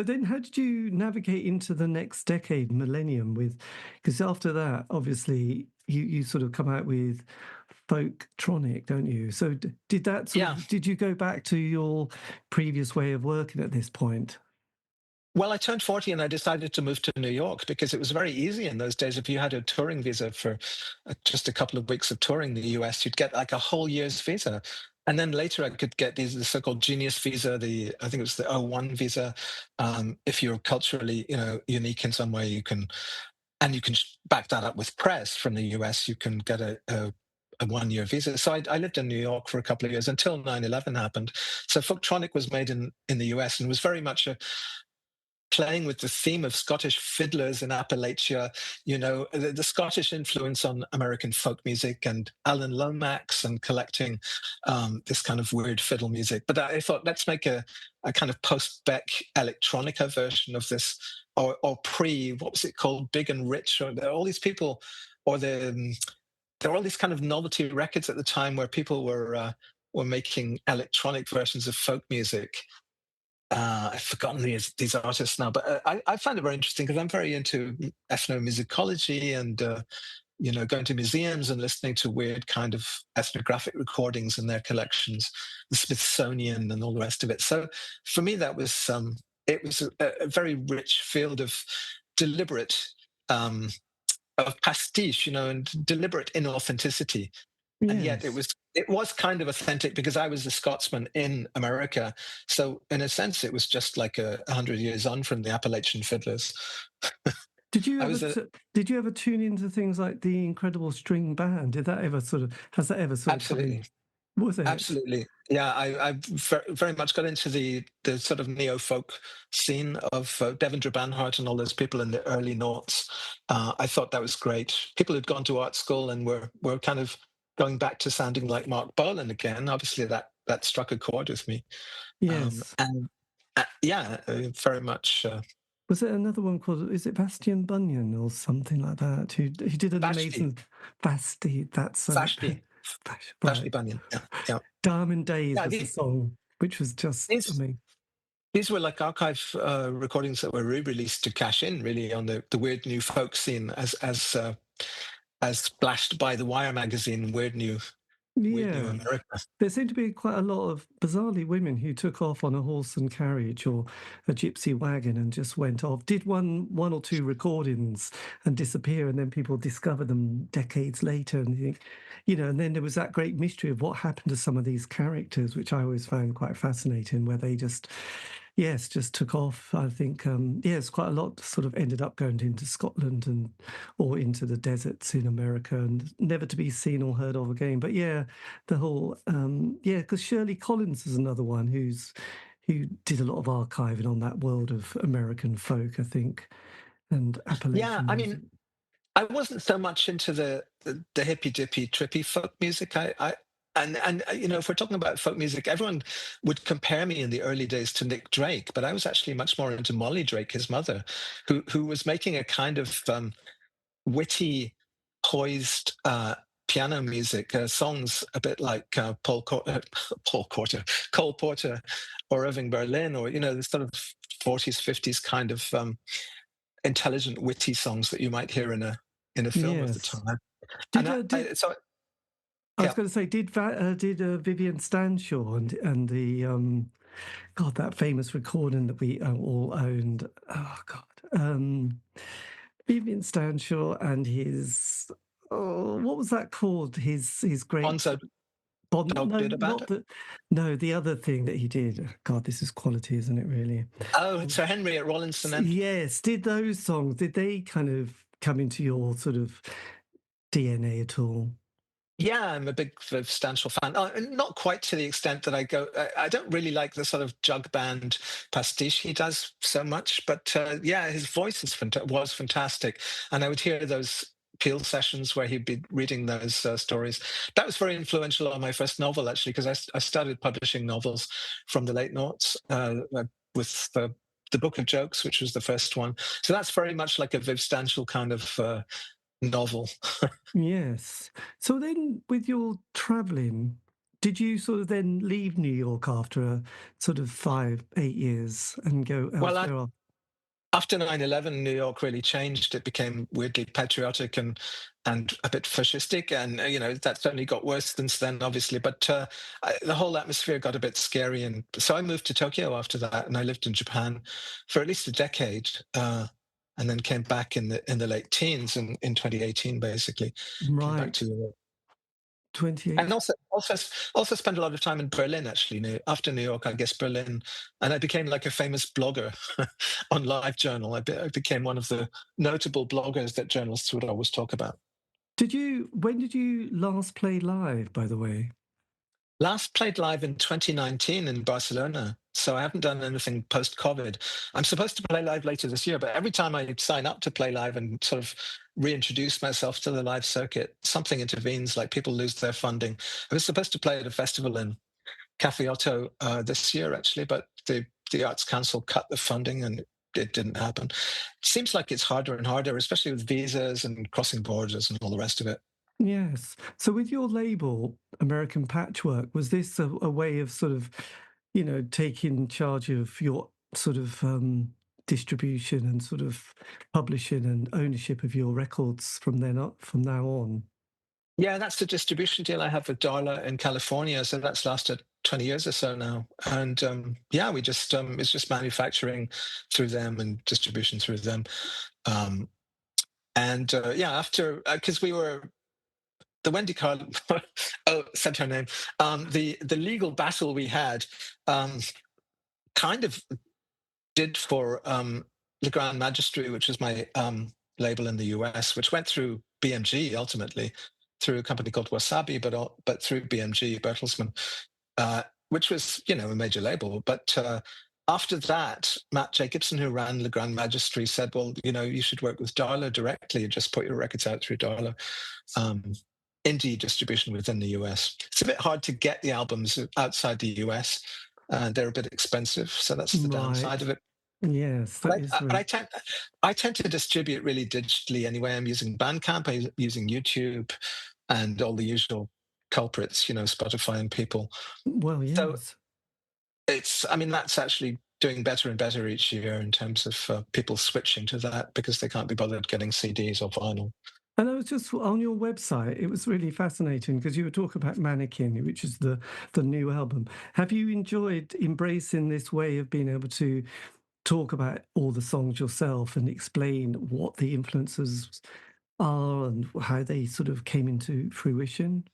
then, how did you navigate into the next decade, millennium, with because after that, obviously, you sort of come out with folktronic, don't you? So did that sort yeah. of did you go back to your previous way of working at this point? Well, I turned 40 and I decided to move to New York because it was very easy in those days. If you had a touring visa for just a couple of weeks of touring the US, you'd get like a whole year's visa. And then later I could get the so-called genius visa, I think it was the O1 visa. If you're culturally, unique in some way, you can back that up with press from the US, you can get a 1 year visa. So I lived in New York for a couple of years until 9/11 happened. So Folktronic was made in the US and was very much playing with the theme of Scottish fiddlers in Appalachia, the Scottish influence on American folk music and Alan Lomax and collecting this kind of weird fiddle music. But I thought, let's make a kind of post-Beck electronica version of this, or what was it called? Big and Rich, or all these people, or there were all these kind of novelty records at the time where people were making electronic versions of folk music. I've forgotten these artists now, but I find it very interesting because I'm very into ethnomusicology and going to museums and listening to weird kind of ethnographic recordings in their collections, the Smithsonian and all the rest of it. So for me, that was it was a very rich field of deliberate of pastiche, and deliberate inauthenticity, and yet Yes. it was kind of authentic because I was a Scotsman in America. So in a sense, it was just like 100 years on from the Appalachian fiddlers. Did you I ever was a did you ever tune into things like the Incredible String Band? Did that ever sort of has that ever sort of come in? Absolutely, Was it? absolutely, yeah. I very much got into the sort of neo folk scene of Devendra Banhart and all those people in the early noughts. I thought that was great. People who'd gone to art school and were kind of going back to sounding like Mark Bolan again. Obviously, that struck a chord with me. Yes. And yeah, very much. Was it another one called, is it Bastian Bunyan or something like that? Who did an Vashti, amazing Basti, that's Vashti, Vashti right. Bunyan. Yeah, yeah, Diamond Days yeah. was the song, which was just, I These mean, these were like archive recordings that were re-released to cash in, really, on the weird new folk scene, as splashed by the Wire magazine, weird new yeah. America. There seemed to be quite a lot of, bizarrely, women who took off on a horse and carriage or a gypsy wagon and just went off, did one or two recordings and disappear, and then people discover them decades later, and you think, and then there was that great mystery of what happened to some of these characters, which I always found quite fascinating, where they just, yes, just took off. I think, yes, quite a lot sort of ended up going into Scotland and or into the deserts in America and never to be seen or heard of again. But yeah, the whole because Shirley Collins is another one who did a lot of archiving on that world of American folk, I think, and Yeah, Appalachian I mean, music. I wasn't so much into the hippy dippy trippy folk music. If we're talking about folk music, everyone would compare me in the early days to Nick Drake, but I was actually much more into Molly Drake, his mother, who was making a kind of witty, poised piano music, songs a bit like Paul Porter, Cole Porter, or Irving Berlin, or the sort of 40s, 50s kind of intelligent, witty songs that you might hear in a film of the Yes. time. Did And so I was yeah, going to say, did Vivian Stanshall and the God, that famous recording that we all owned. Oh God, Vivian Stanshall and his. Oh, what was that called? His great Bonzo Bond. felt No, good about not it. the. No, the other thing that he did. God, this is quality, isn't it? Really. Oh, so Henry at Rawlinson then. Yes. Did those songs? Did they kind of come into your sort of DNA at all? Yeah, I'm a big substantial fan. Not quite to the extent that I go. I don't really like the sort of jug band pastiche he does so much, but yeah, his voice was fantastic, and I would hear those Peel sessions where he'd be reading those stories. That was very influential on my first novel, actually, because I started publishing novels from the late noughts with the Book of Jokes, which was the first one. So that's very much like a Viv Stanshall kind of novel. Yes. So then, with your traveling, did you sort of then leave New York after a sort of 5, 8 years and go Well, elsewhere? after 9/11, New York really changed. It became weirdly patriotic and a bit fascistic, and that certainly got worse since then, obviously. But the whole atmosphere got a bit scary, and so I moved to Tokyo after that, and I lived in Japan for at least a decade, and then came back in the late teens, in 2018, basically came back Right. to Europe. And 28. also spent a lot of time in Berlin, actually. After New York, I guess Berlin, and I became like a famous blogger on LiveJournal. I became one of the notable bloggers that journalists would always talk about. When did you last play live, by the way? Last played live in 2019 in Barcelona, so I haven't done anything post-COVID. I'm supposed to play live later this year, but every time I sign up to play live and sort of reintroduce myself to the live circuit, something intervenes, like people lose their funding. I was supposed to play at a festival in Cafe Otto this year, actually, but the Arts Council cut the funding and it didn't happen. It seems like it's harder and harder, especially with visas and crossing borders and all the rest of it. Yes. So with your label, American Patchwork, was this a way of sort of, taking charge of your sort of distribution and sort of publishing and ownership of your records from now on? Yeah, that's the distribution deal I have with Darla in California. So that's lasted 20 years or so now. And yeah, we just, it's just manufacturing through them and distribution through them. Um, and yeah, after, because we were, the Wendy Carl, oh, said her name. The legal battle we had kind of did for Le Grand Magistry, which is my label in the US, which went through BMG ultimately, through a company called Wasabi, but through BMG, Bertelsmann, which was, a major label. But after that, Matt Jacobson, who ran Le Grand Magistry, said, well, you should work with Darla directly, just put your records out through Darla. Indie distribution within the US. It's a bit hard to get the albums outside the US. They're a bit expensive, so that's the downside Right. of it. Yes, that is But very. I tend to distribute really digitally anyway. I'm using Bandcamp, I'm using YouTube, and all the usual culprits, Spotify and people. Well, So yes. I mean, that's actually doing better and better each year in terms of people switching to that because they can't be bothered getting CDs or vinyl. And I was just on your website. It was really fascinating because you were talking about Mannequin, which is the new album. Have you enjoyed embracing this way of being able to talk about all the songs yourself and explain what the influences are and how they sort of came into fruition?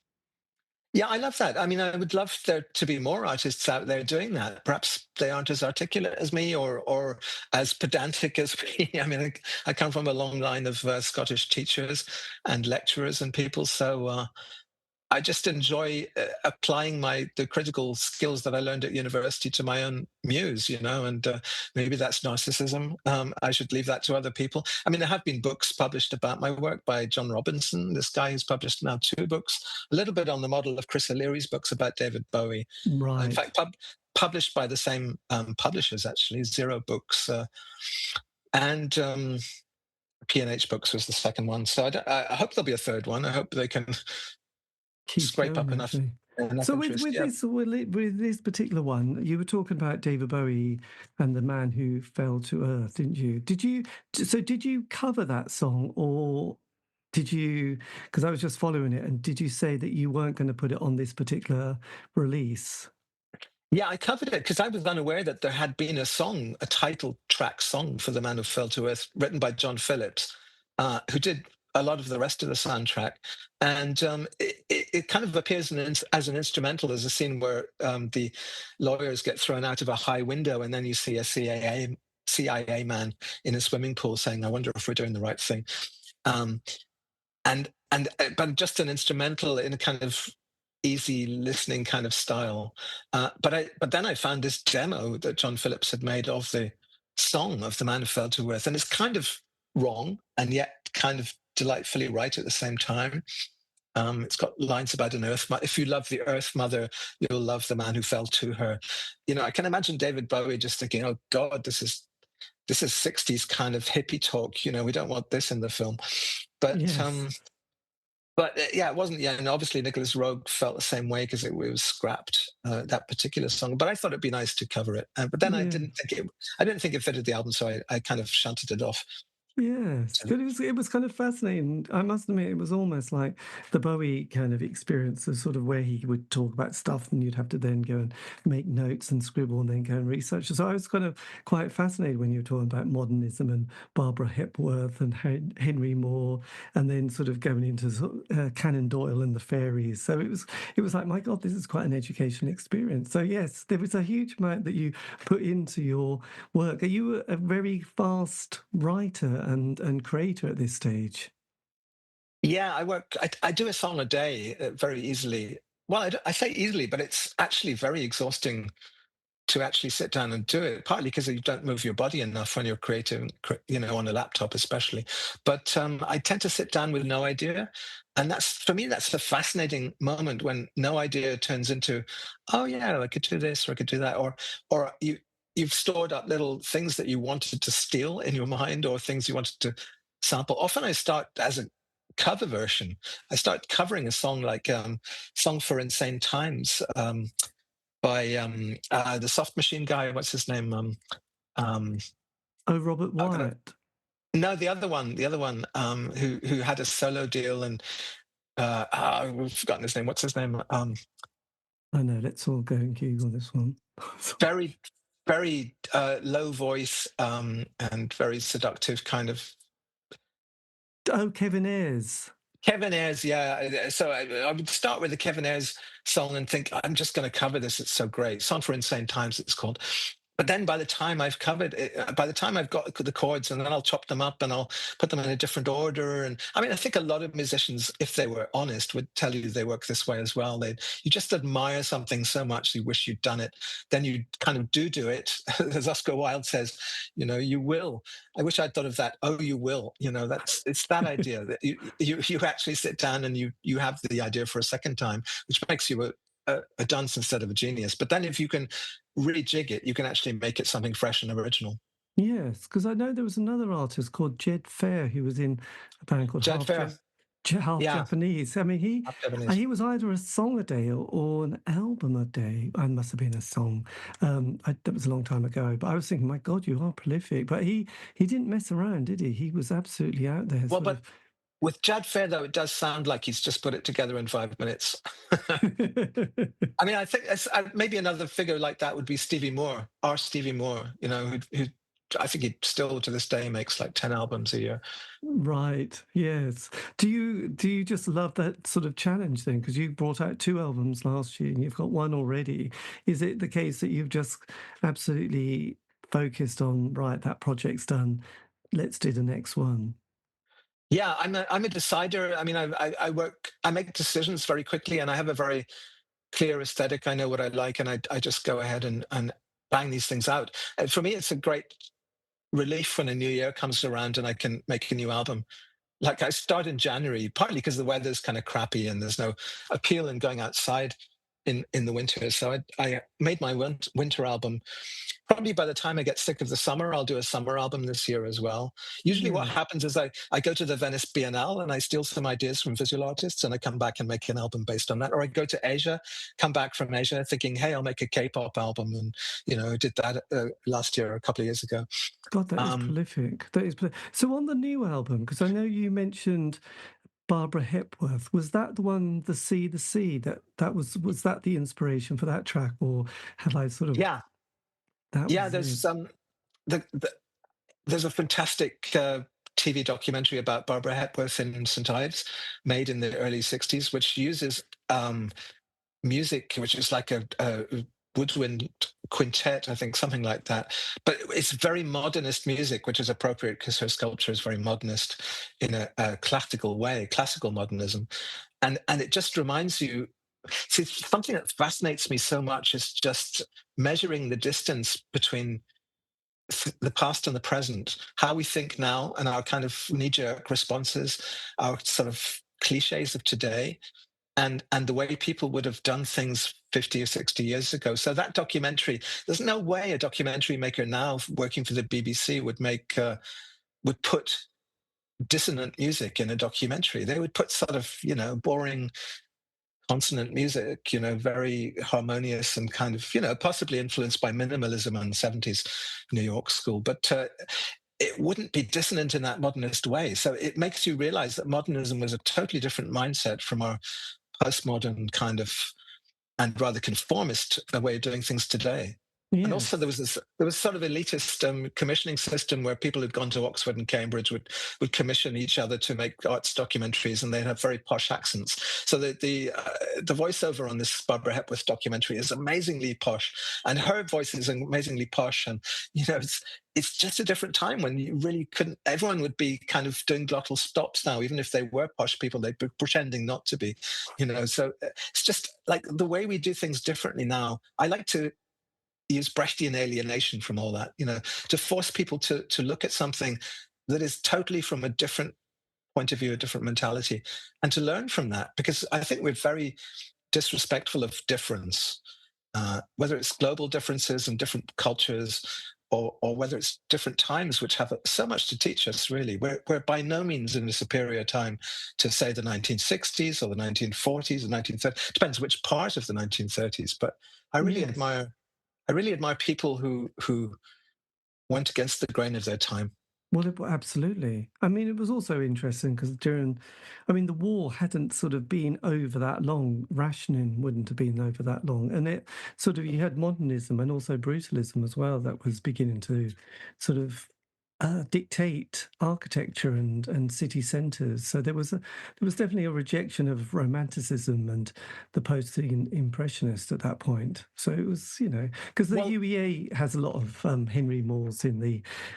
Yeah, I love that. I mean, I would love there to be more artists out there doing that. Perhaps they aren't as articulate as me or as pedantic as me. I mean, I come from a long line of Scottish teachers and lecturers and people, so I just enjoy applying the critical skills that I learned at university to my own muse, and maybe that's narcissism. I should leave that to other people. I mean, there have been books published about my work by John Robinson, this guy who's published now 2 books, a little bit on the model of Chris O'Leary's books about David Bowie. In Right. fact, published by the same publishers, actually, Zero Books. And P&H Books was the second one. So I hope there'll be a third one. I hope they can Keep scrape going, up actually. enough So with interest. with Yeah. this with this particular one, you were talking about David Bowie and the man who fell to earth, didn't you? Did you cover that song, or did you? Because I was just following it, and did you say that you weren't going to put it on this particular release? Yeah, I covered it because I was unaware that there had been a song, a title track song for The Man Who Fell to Earth, written by John Phillips, who did a lot of the rest of the soundtrack. And it kind of appears as an instrumental. There's a scene where the lawyers get thrown out of a high window, and then you see a CIA man in a swimming pool saying, "I wonder if we're doing the right thing." Um, but just an instrumental in a kind of easy listening kind of style. But then I found this demo that John Phillips had made of the song of The Man Who Fell to Earth, and it's kind of wrong and yet kind of delightfully right at the same time. It's got lines about an earth. If you love the earth mother, you'll love the man who fell to her. I can imagine David Bowie just thinking, "Oh God, this is 60s kind of hippie talk. We don't want this in the film." But Yes. yeah, it wasn't. Yeah, and obviously Nicholas Roeg felt the same way because it was scrapped, that particular song. But I thought it'd be nice to cover it. But then Yeah. I didn't think it fitted the album, so I kind of shunted it off. Yes, but it was kind of fascinating. I must admit, it was almost like the Bowie kind of experience, of sort of where he would talk about stuff, and you'd have to then go and make notes and scribble, and then go and research. So I was kind of quite fascinated when you were talking about modernism and Barbara Hepworth and Henry Moore, and then sort of going into Conan Doyle and the fairies. So it was like, my God, this is quite an educational experience. So yes, there was a huge amount that you put into your work. Are you a very fast writer and creator at this stage? Yeah, I do a song a day very easily. Well, I say easily, but it's actually very exhausting to actually sit down and do it, partly because you don't move your body enough when you're creating, on a laptop especially. But I tend to sit down with no idea. And for me, that's a fascinating moment when no idea turns into, "Oh yeah, I could do this or I could do that." Or you've stored up little things that you wanted to steal in your mind, or things you wanted to sample. Often I start as a cover version. I start covering a song like Song for Insane Times, by the Soft Machine guy. What's his name? Um, Oh, Robert I'm gonna, Wyatt. no, the other one, who had a solo deal, and I've forgotten his name. What's his name? I know. Let's all go and Google this one. Very, very low voice, and very seductive kind of. Oh, Kevin Ayers. Kevin Ayers, yeah. So I would start with the Kevin Ayers song and think, "I'm just going to cover this. It's so great." Song for Insane Times, it's called. But then by the time I've covered it, by the time I've got the chords, and then I'll chop them up and I'll put them in a different order. And I mean, I think a lot of musicians, if they were honest, would tell you they work this way as well. You just admire something so much, you wish you'd done it. Then you kind of do it. As Oscar Wilde says, "You will." I wish I'd thought of that. "Oh, you will." It's that idea that you actually sit down and you have the idea for a second time, which makes you a dunce instead of a genius. But then if you can rejig it, you can actually make it something fresh and original. Yes, because I know there was another artist called Jed Fair who was in a band called Jed Fair, Half yeah, Japanese. I mean, half Japanese. he was either a song a day or an album a day. I must have been a song. That was a long time ago. But I was thinking, my God, you are prolific. But he didn't mess around, did he? He was absolutely out there, Well, sort but of. with Jad Fair, though, it does sound like he's just put it together in 5 minutes. I mean, I think maybe another figure like that would be Stevie Moore, our Stevie Moore, who I think he still to this day makes like 10 albums a year. Right. Yes. Do you just love that sort of challenge then? Because you brought out two albums last year and you've got one already. Is it the case that you've just absolutely focused on, right, that project's done, let's do the next one? Yeah, I'm a decider. I mean, I make decisions very quickly, and I have a very clear aesthetic. I know what I like, and I just go ahead and bang these things out. And for me, it's a great relief when a new year comes around and I can make a new album. Like I start in January, partly because the weather's kind of crappy and there's no appeal in going outside in the winter. So I made my winter album. Probably by the time I get sick of the summer, I'll do a summer album this year as well. Usually what Yeah. happens is I go to the Venice Biennale and I steal some ideas from visual artists and I come back and make an album based on that. Or I go to Asia, come back from Asia thinking, "Hey, I'll make a K-pop album." And, I did that last year, a couple of years ago. God, that is Um, prolific. So on the new album, because I know you mentioned Barbara Hepworth. Was that the one, the sea, was that the inspiration for that track, or have I sort of Yeah, that yeah. was it? The, there's a fantastic TV documentary about Barbara Hepworth in St Ives, made in the early '60s, which uses music, which is like a woodwind quintet, I think, something like that. But it's very modernist music, which is appropriate because her sculpture is very modernist in a classical way, classical modernism. And it just reminds you, see, something that fascinates me so much is just measuring the distance between the past and the present, how we think now and our kind of knee-jerk responses, our sort of cliches of today, and the way people would have done things 50 or 60 years ago. So that documentary, there's no way a documentary maker now working for the BBC would put dissonant music in a documentary. They would put sort of, boring consonant music, very harmonious and kind of, possibly influenced by minimalism and 70s New York school. But it wouldn't be dissonant in that modernist way. So it makes you realize that modernism was a totally different mindset from our postmodern kind of and rather conformist way of doing things today. And also Yes. there was sort of elitist commissioning system where people who'd gone to Oxford and Cambridge would commission each other to make arts documentaries, and they'd have very posh accents. So the voiceover on this Barbara Hepworth documentary is amazingly posh, and her voice is amazingly posh. And it's just a different time when you really couldn't. Everyone would be kind of doing glottal stops now, even if they were posh people, they'd be pretending not to be. So it's just like the way we do things differently now. I like to use Brechtian alienation from all that, to force people to look at something that is totally from a different point of view, a different mentality, and to learn from that. Because I think we're very disrespectful of difference, whether it's global differences and different cultures, or whether it's different times, which have so much to teach us, really. We're by no means in a superior time to, say, the 1960s or the 1940s or 1930s. Depends which part of the 1930s. But I really Yes. admire I really admire people who went against the grain of their time. Well, absolutely. I mean, it was also interesting because the war hadn't sort of been over that long. Rationing wouldn't have been over that long. And it sort of, you had modernism and also brutalism as well that was beginning to sort of dictate architecture and city centres. So there was definitely a rejection of romanticism and the post-impressionist at that point. So it was, because the Well, UEA has a lot of Henry Moores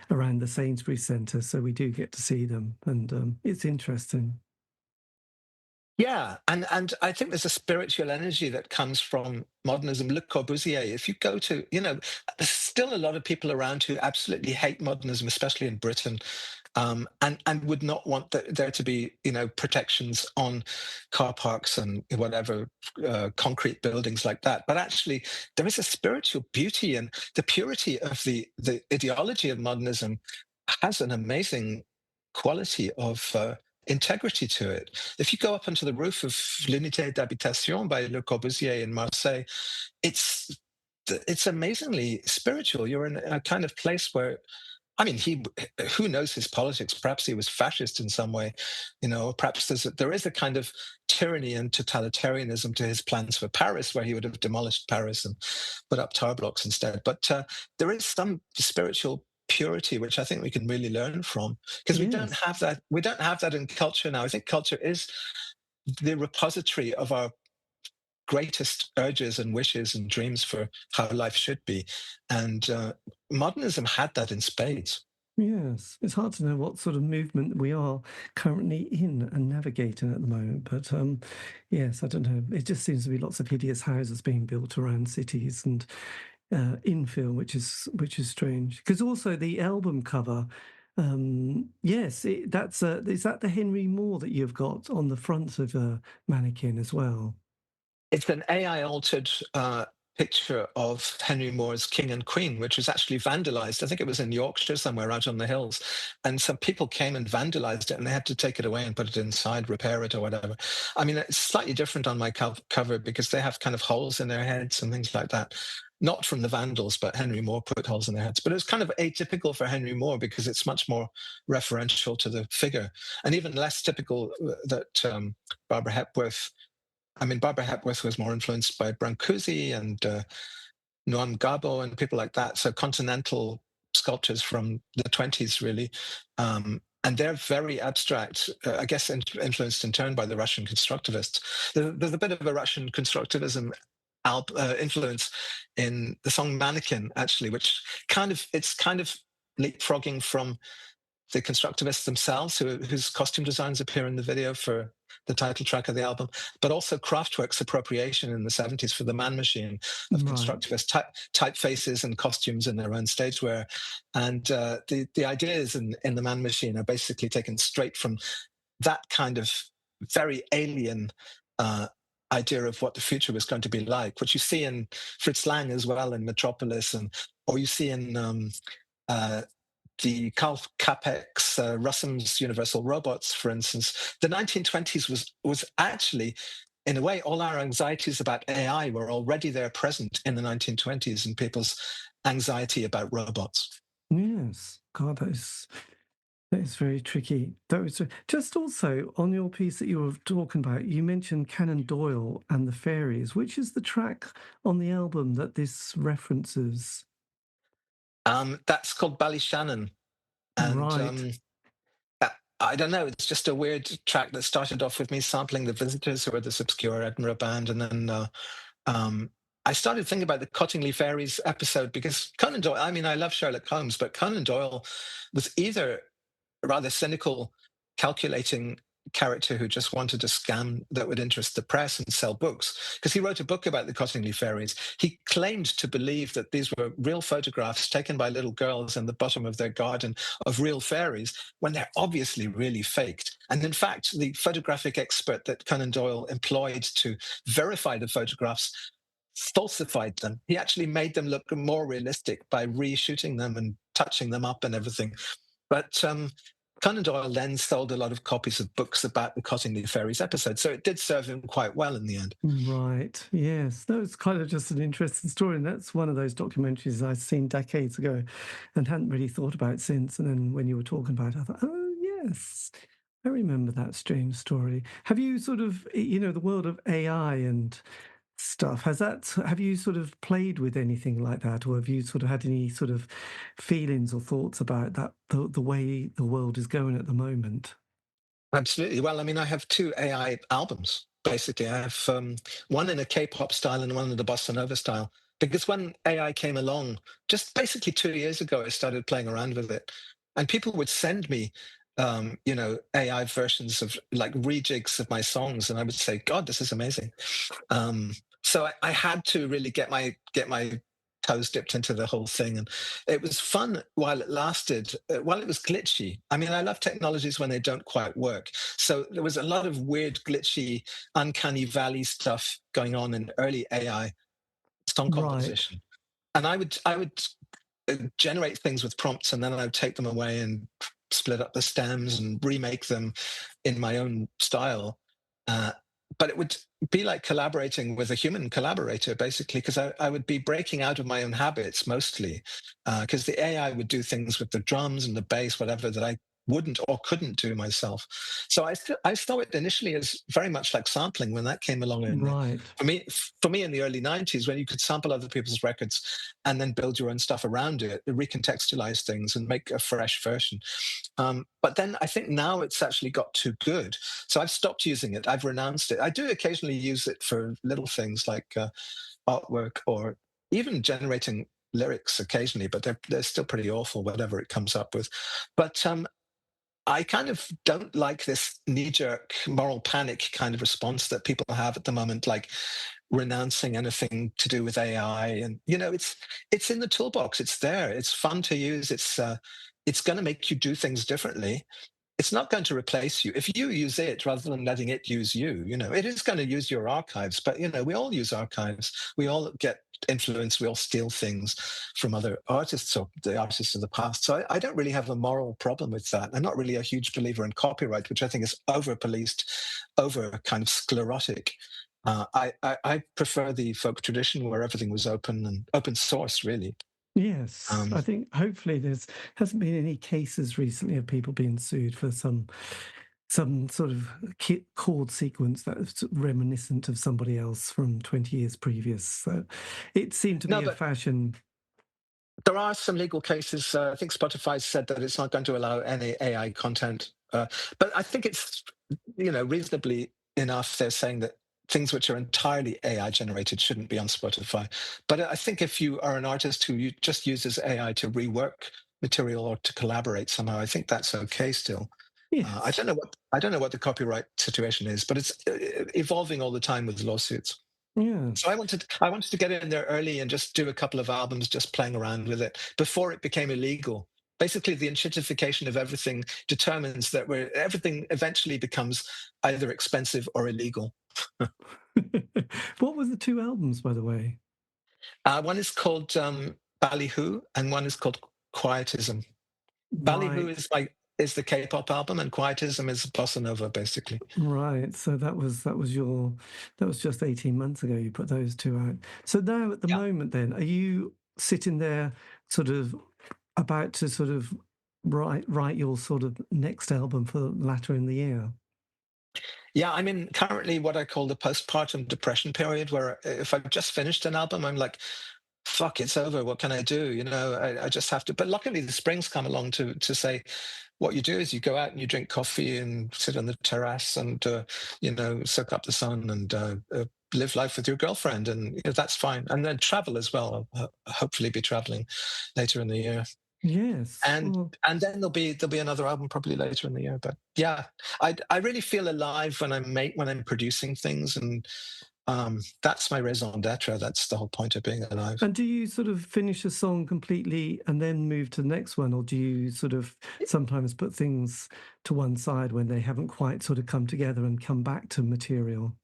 around the Sainsbury's Centre, so we do get to see them, and it's interesting. yeah, and I think there's a spiritual energy that comes from modernism. Le Corbusier, if you go to, there's still a lot of people around who absolutely hate modernism, especially in Britain, and would not want there to be, protections on car parks and whatever concrete buildings like that. But actually, there is a spiritual beauty, and the purity of the ideology of modernism has an amazing quality of integrity to it. If you go up onto the roof of l'Unité d'Habitation by Le Corbusier in Marseille, it's it's amazingly spiritual. You're in a kind of place where, I mean, who knows his politics? Perhaps he was fascist in some way, perhaps there is a kind of tyranny and totalitarianism to his plans for Paris, where he would have demolished Paris and put up tower blocks instead. But there is some spiritual purity which I think we can really learn from, because we don't Yes. have that. We don't have that in culture now. I think culture is the repository of our greatest urges and wishes and dreams for how life should be. And modernism had that in spades. Yes, it's hard to know what sort of movement we are currently in and navigating at the moment. But yes, I don't know. It just seems to be lots of hideous houses being built around cities and infill, which is strange. Because also the album cover, yes, is that the Henry Moore that you've got on the front of a mannequin as well? It's an AI altered picture of Henry Moore's King and Queen, which was actually vandalized. I think it was in Yorkshire somewhere out on the hills. And some people came and vandalized it, and they had to take it away and put it inside, repair it or whatever. I mean, it's slightly different on my cover because they have kind of holes in their heads and things like that. not from the Vandals, but Henry Moore put holes in their heads. But it was kind of atypical for Henry Moore because it's much more referential to the figure, and even less typical that Barbara Hepworth. I mean, Barbara Hepworth was more influenced by Brancusi and Noam Gabo and people like that. So continental sculptures from the 20s, really. And they're very abstract, I guess, influenced in turn by the Russian constructivists. There's a bit of a Russian constructivism influence in the song Mannequin, actually, which it's kind of leapfrogging from the constructivists themselves, whose costume designs appear in the video for the title track of the album, but also Kraftwerk's appropriation in the 70s for the Man Machine of constructivist typefaces and costumes in their own stage wear. And the ideas in the Man Machine are basically taken straight from that kind of very alien idea of what the future was going to be like, which you see in Fritz Lang as well in Metropolis, or you see in the Karl Capek's Russum's Universal Robots, for instance. The 1920s was actually, in a way, all our anxieties about AI were already there present in the 1920s and people's anxiety about robots. Yes, God, that is very tricky. Just also on your piece that you were talking about, you mentioned Conan Doyle and the Fairies. Which is the track on the album that this references? That's called Ballyshannon. And right. I don't know, it's just a weird track that started off with me sampling the Visitors, who are this obscure Edinburgh band. And then I started thinking about the Cottingley Fairies episode because Conan Doyle, I mean, I love Sherlock Holmes, but Conan Doyle was either a rather cynical, calculating character who just wanted a scam that would interest the press and sell books, because he wrote a book about the Cottingley Fairies. He claimed to believe that these were real photographs taken by little girls in the bottom of their garden of real fairies, when they're obviously really faked. And in fact, the photographic expert that Conan Doyle employed to verify the photographs falsified them. He actually made them look more realistic by reshooting them and touching them up and everything. But Conan Doyle then sold a lot of copies of books about the Cottingley Fairies episode, so it did serve him quite well in the end. Right, yes. That was kind of just an interesting story, and that's one of those documentaries I'd seen decades ago and hadn't really thought about since. And then when you were talking about it, I thought, oh, yes, I remember that strange story. Have you sort of, the world of AI and stuff, have you sort of played with anything like that, or have you sort of had any sort of feelings or thoughts about that, the way the world is going at the moment? Absolutely. Well, I mean, I have 2 AI albums, basically. I have one in a K-pop style and one in the bossa nova style. Because when AI came along, just basically 2 years ago, I started playing around with it. And people would send me, AI versions of like rejigs of my songs. And I would say, God, this is amazing. So I had to really get my toes dipped into the whole thing, and it was fun while it lasted. While it was glitchy, I mean, I love technologies when they don't quite work. So there was a lot of weird, glitchy, uncanny valley stuff going on in early AI song composition, and I would generate things with prompts, and then I would take them away and split up the stems and remake them in my own style. But it would be like collaborating with a human collaborator, basically, because I would be breaking out of my own habits mostly, because the AI would do things with the drums and the bass, whatever, that I wouldn't or couldn't do myself. So I saw it initially as very much like sampling when that came along. For me in the early 90s, when you could sample other people's records and then build your own stuff around it, recontextualize things and make a fresh version. But then I think now it's actually got too good. So I've stopped using it. I've renounced it. I do occasionally use it for little things like artwork or even generating lyrics occasionally, but they're still pretty awful, whatever it comes up with. But I kind of don't like this knee-jerk moral panic kind of response that people have at the moment, like renouncing anything to do with AI. And it's in the toolbox. It's there. It's fun to use. It's going to make you do things differently. It's not going to replace you. If you use it rather than letting it use you, it is going to use your archives. But, we all use archives. We all get influence. We all steal things from other artists or the artists of the past. So I don't really have a moral problem with that. I'm not really a huge believer in copyright, which I think is over-policed, over kind of sclerotic. I prefer the folk tradition where everything was open and open source, really. Yes, Um, I think hopefully there's hasn't been any cases recently of people being sued for some sort of chord sequence that was reminiscent of somebody else from 20 years previous. So it seemed to no, be a but fashion. there are some legal cases. I think Spotify said that it's not going to allow any AI content. But I think it's, reasonably enough. They're saying that things which are entirely AI generated shouldn't be on Spotify. But I think if you are an artist who just uses AI to rework material or to collaborate somehow, I think that's okay still. I Yes. don't know what the copyright situation is, but it's evolving all the time with lawsuits. Yeah. So I wanted to get in there early and just do a couple of albums, just playing around with it before it became illegal. Basically, the institution of everything determines that everything eventually becomes either expensive or illegal. What were the two albums, by the way? One is called Ballyhoo, and one is called Quietism. Ballyhoo Right. is the K-pop album, and Quietism is bossa nova, basically. Right. So that was just 18 months ago you put those two out. So now at the Yeah. moment then, are you sitting there sort of about to sort of write your sort of next album for latter in the year? Yeah, I'm in currently what I call the postpartum depression period, where if I've just finished an album, I'm like, fuck, it's over. What can I do? I just have to. But luckily, the spring's come along to say what you do is you go out and you drink coffee and sit on the terrace and soak up the sun and live life with your girlfriend, and that's fine. And then travel as well. I'll hopefully be traveling later in the year, Yes. and Well, and then there'll be another album probably later in the year. But yeah, I really feel alive when I'm producing things, and that's my raison d'être. That's the whole point of being alive. and do you sort of finish a song completely and then move to the next one, or do you sort of sometimes put things to one side when they haven't quite sort of come together and come back to material?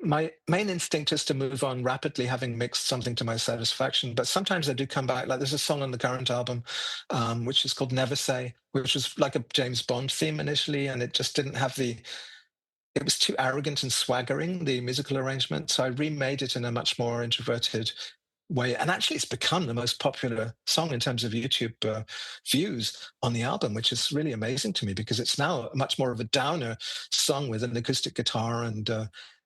My main instinct is to move on rapidly, having mixed something to my satisfaction. But sometimes I do come back. Like there's a song on the current album, which is called Never Say, which was like a James Bond theme initially, and it just didn't have it was too arrogant and swaggering, the musical arrangement. So I remade it in a much more introverted way. And actually, it's become the most popular song in terms of YouTube views on the album, which is really amazing to me because it's now much more of a downer song with an acoustic guitar and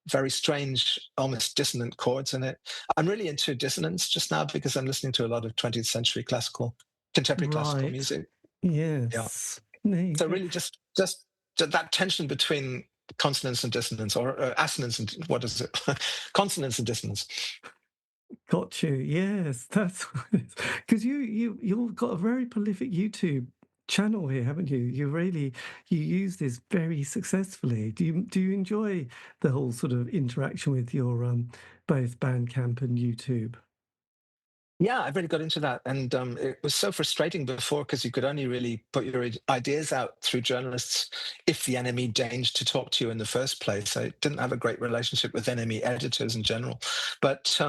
very strange, almost dissonant chords in it. I'm really into dissonance just now because I'm listening to a lot of 20th century contemporary classical Right. music. Yeah. Yes. There you So go. really just that tension between consonance and dissonance, or assonance and what is it? Consonance and dissonance. Got you. Yes, that's because you've got a very prolific YouTube channel here, haven't you? You use this very successfully. Do you enjoy the whole sort of interaction with your both Bandcamp and YouTube? Yeah, I've really got into that. And it was so frustrating before because you could only really put your ideas out through journalists if the enemy deigned to talk to you in the first place. I didn't have a great relationship with enemy editors in general. But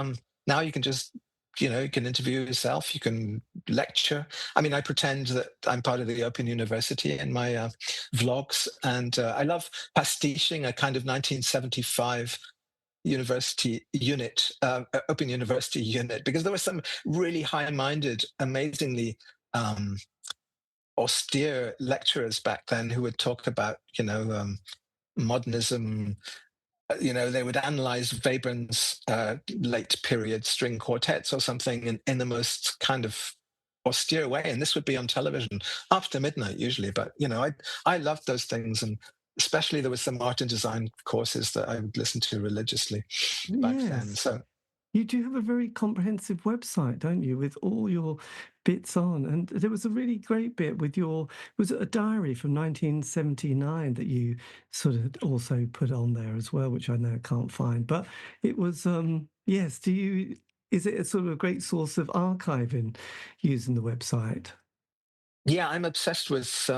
now you can just, you can interview yourself, you can lecture. I mean, I pretend that I'm part of the Open University in my vlogs. And I love pastiching a kind of 1975 university unit, open university unit, because there were some really high-minded, amazingly austere lecturers back then who would talk about, modernism. They would analyze Webern's late period string quartets or something in the most kind of austere way, and this would be on television after midnight usually. But I loved those things, and especially there was some art and design courses that I would listen to religiously back then. Yes. So You do have a very comprehensive website, don't you, with all your bits on? And there was a really great bit with was it a diary from 1979 that you sort of also put on there as well, which I now can't find. But it was, yes, is it a sort of a great source of archiving using the website? yeah, I'm obsessed with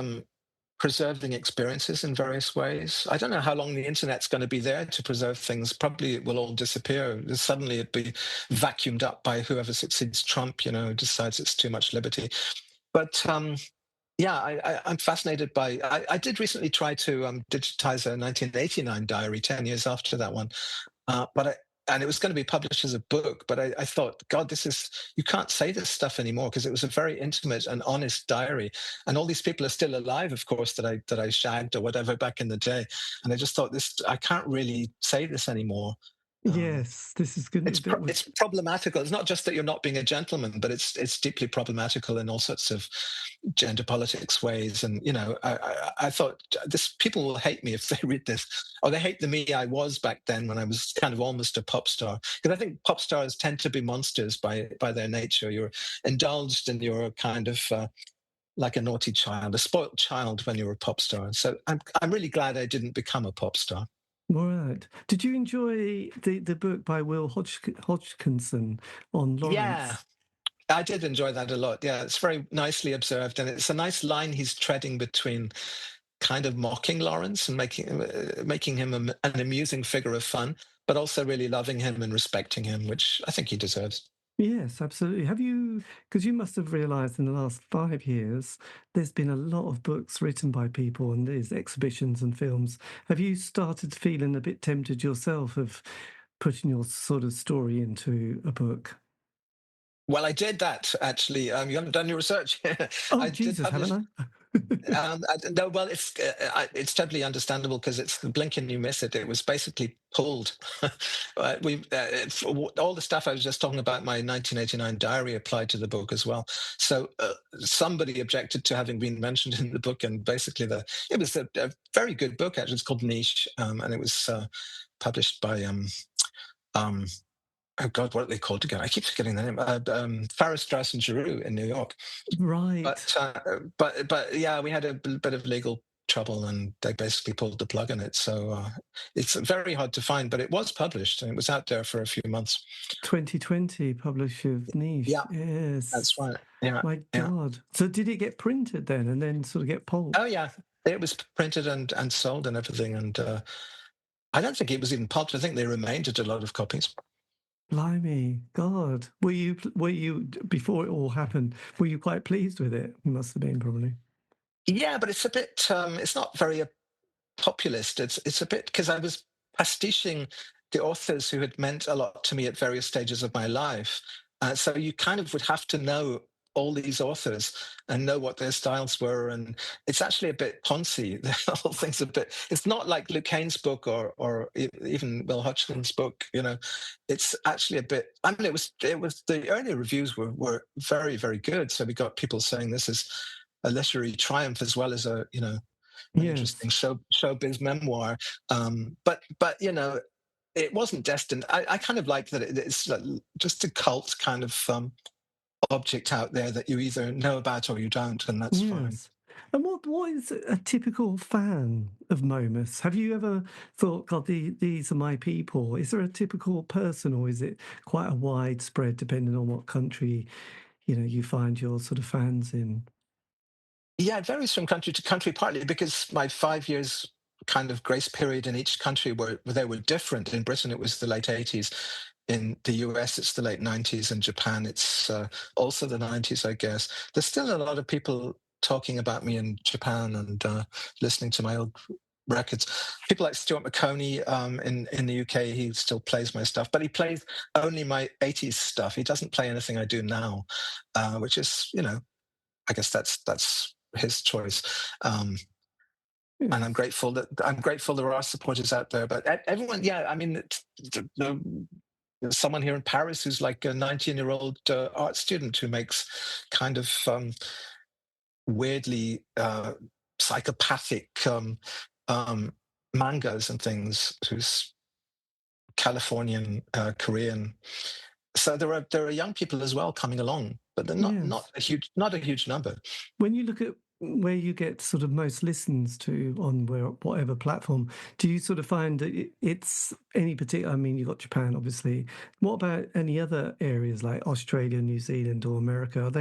preserving experiences in various ways. I don't know how long the internet's going to be there to preserve things. Probably it will all disappear. Suddenly it'd be vacuumed up by whoever succeeds Trump, decides it's too much liberty. But yeah, I'm fascinated by. I did recently try to digitize a 1989 diary, 10 years after that one, But and it was going to be published as a book, but I thought, God, you can't say this stuff anymore, because it was a very intimate and honest diary. And all these people are still alive, of course, that I shagged or whatever back in the day. And I just thought, I can't really say this anymore. Yes, this is good. It's problematical. It's not just that you're not being a gentleman, but it's deeply problematical in all sorts of gender politics ways. And I thought, people will hate me if they read this, or they hate the me I was back then, when I was kind of almost a pop star. Because I think pop stars tend to be monsters by their nature. You're indulged, and you're kind of like a naughty child, a spoilt child when you're a pop star. So I'm really glad I didn't become a pop star. All right. Did you enjoy the book by Will Hodgkinson on Lawrence? Yeah, I did enjoy that a lot. Yeah, it's very nicely observed, and it's a nice line he's treading between kind of mocking Lawrence and making him an amusing figure of fun, but also really loving him and respecting him, which I think he deserves. Yes, absolutely. Because you must have realised in the last 5 years, there's been a lot of books written by people, and there's exhibitions and films. Have you started feeling a bit tempted yourself of putting your sort of story into a book? Well, I did that, actually. You haven't done your research. Oh, I did Jesus, publish. haven't I? No, well, it's totally understandable, because it's the blink and you miss it. It was basically pulled. All the stuff I was just talking about, my 1989 diary, applied to the book as well. So somebody objected to having been mentioned in the book, and basically it was a very good book, actually. It's called Niche, and it was published by oh God, what are they called again? I keep forgetting the name. Farrar, Straus and Giroux in New York. Right. But yeah, we had a bit of legal trouble, and they basically pulled the plug on it. So it's very hard to find, but it was published, and it was out there for a few months. 2020 publisher of Niche. Yeah, Yes. that's right. Yeah. My Yeah. God. So did it get printed then, and then sort of get pulped? Oh yeah, it was printed and sold and everything. And I don't think it was even pulped. I think they remaindered a lot of copies. Blimey, God. Were you before it all happened, were you quite pleased with it? You must have been, probably. Yeah, but it's a bit. It's not very populist. It's a bit, because I was pastiching the authors who had meant a lot to me at various stages of my life. So you kind of would have to know all these authors and know what their styles were, and it's actually a bit poncy. The whole thing's a bit. It's not like Luke Haynes' book or even Will Hodgson's book. It's actually a bit. I mean, it was the early reviews were very, very good. So we got people saying this is a literary triumph as well as an interesting showbiz memoir. But it wasn't destined. I kind of like that it's just a cult kind of object out there that you either know about or you don't, and that's fine. And what is a typical fan of Momus? Have you ever thought, God, these are my people? Is there a typical person, or is it quite a widespread, depending on what country you find your sort of fans in? Yeah, it varies from country to country, partly because my 5 years kind of grace period in each country were they were different. In Britain, it was the late 80s. In the US, it's the late 90s. In Japan, it's also the 90s, I guess. There's still a lot of people talking about me in Japan and listening to my old records. People like Stuart McConey in the UK, he still plays my stuff, but he plays only my 80s stuff. He doesn't play anything I do now, which is, I guess that's his choice. And I'm grateful there are supporters out there. But everyone, yeah, I mean, there's someone here in Paris who's like a 19-year-old art student who makes kind of weirdly psychopathic mangas and things. Who's Californian, Korean. So there are young people as well coming along, but they're not a huge number. When you look at where you get sort of most listens to on whatever platform, do you sort of find that it's any particular? I mean, you've got Japan, obviously. What about any other areas like Australia, New Zealand, or America?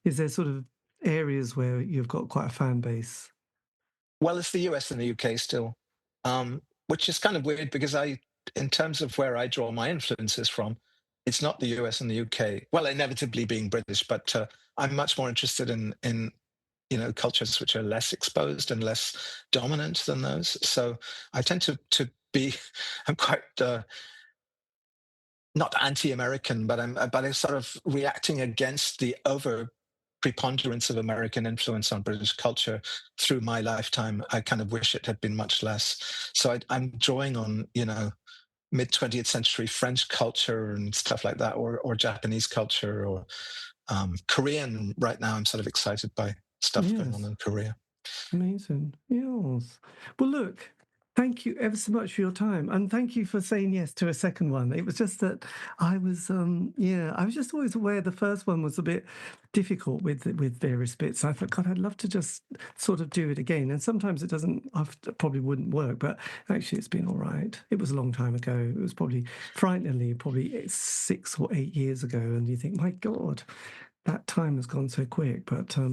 Is there sort of areas where you've got quite a fan base? Well, it's the US and the UK still, which is kind of weird because in terms of where I draw my influences from, it's not the US and the UK. Well, inevitably being British, but I'm much more interested in cultures which are less exposed and less dominant than those. So I tend to be, I'm quite not anti-American, but I'm sort of reacting against the over preponderance of American influence on British culture through my lifetime. I kind of wish it had been much less. So I'm drawing on, mid 20th century French culture and stuff like that, or Japanese culture, or Korean. Right now, I'm sort of excited by stuff going on Yes. in Korea. Amazing. Yes. Well, look, thank you ever so much for your time. And thank you for saying yes to a second one. It was just that I was, I was just always aware the first one was a bit difficult with various bits. I thought, God, I'd love to just sort of do it again. And sometimes it doesn't, probably wouldn't work, but actually it's been all right. It was a long time ago. It was probably frighteningly, probably 6 or 8 years ago. And you think, my God, that time has gone so quick, but well,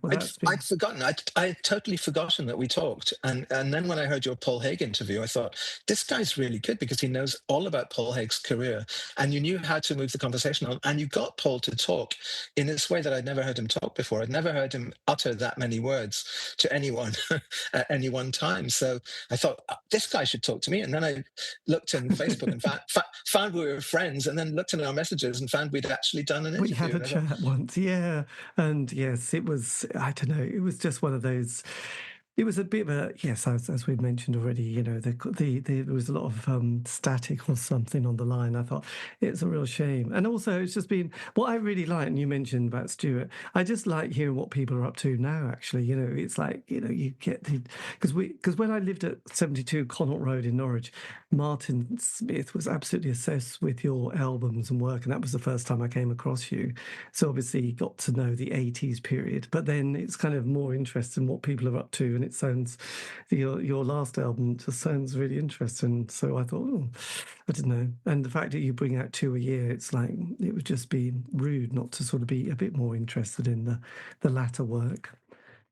that's been. I'd forgotten. I'd totally forgotten that we talked. And then when I heard your Paul Haig interview, I thought, this guy's really good because he knows all about Paul Haig's career. And you knew how to move the conversation on. And you got Paul to talk in this way that I'd never heard him talk before. I'd never heard him utter that many words to anyone at any one time. So I thought, this guy should talk to me. And then I looked in Facebook and found we were friends, and then looked in our messages and found we'd actually done an interview. We had a chat once, yeah. And yes, it was, I don't know, it was just one of those. It was a bit of a, yes, as we've mentioned already, there was a lot of static or something on the line. I thought it's a real shame. And also, it's just been what I really like, and you mentioned about Stuart, I just like hearing what people are up to now, actually. It's like, you get the, because when I lived at 72 Connaught Road in Norwich, Martin Smith was absolutely obsessed with your albums and work, and that was the first time I came across you. So obviously, got to know the 80s period, but then it's kind of more interesting what people are up to, and it sounds your last album just sounds really interesting. So I thought, I don't know. And the fact that you bring out 2 a year, it's like it would just be rude not to sort of be a bit more interested in the latter work.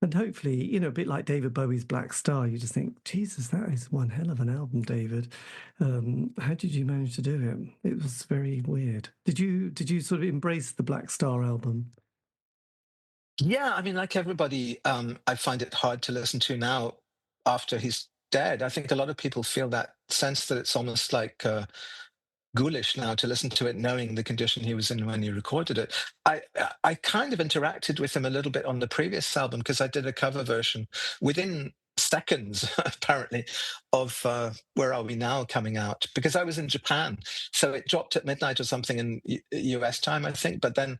And hopefully, a bit like David Bowie's Black Star, you just think, Jesus, that is one hell of an album, David. How did you manage to do it? It was very weird. Did you sort of embrace the Black Star album? Yeah, I mean, like everybody, I find it hard to listen to now after he's dead. I think a lot of people feel that sense that it's almost like ghoulish now to listen to it knowing the condition he was in when he recorded it. I kind of interacted with him a little bit on the previous album because I did a cover version within seconds, apparently, of Where Are We Now coming out, because I was in Japan. So it dropped at midnight or something in US time, I think, but then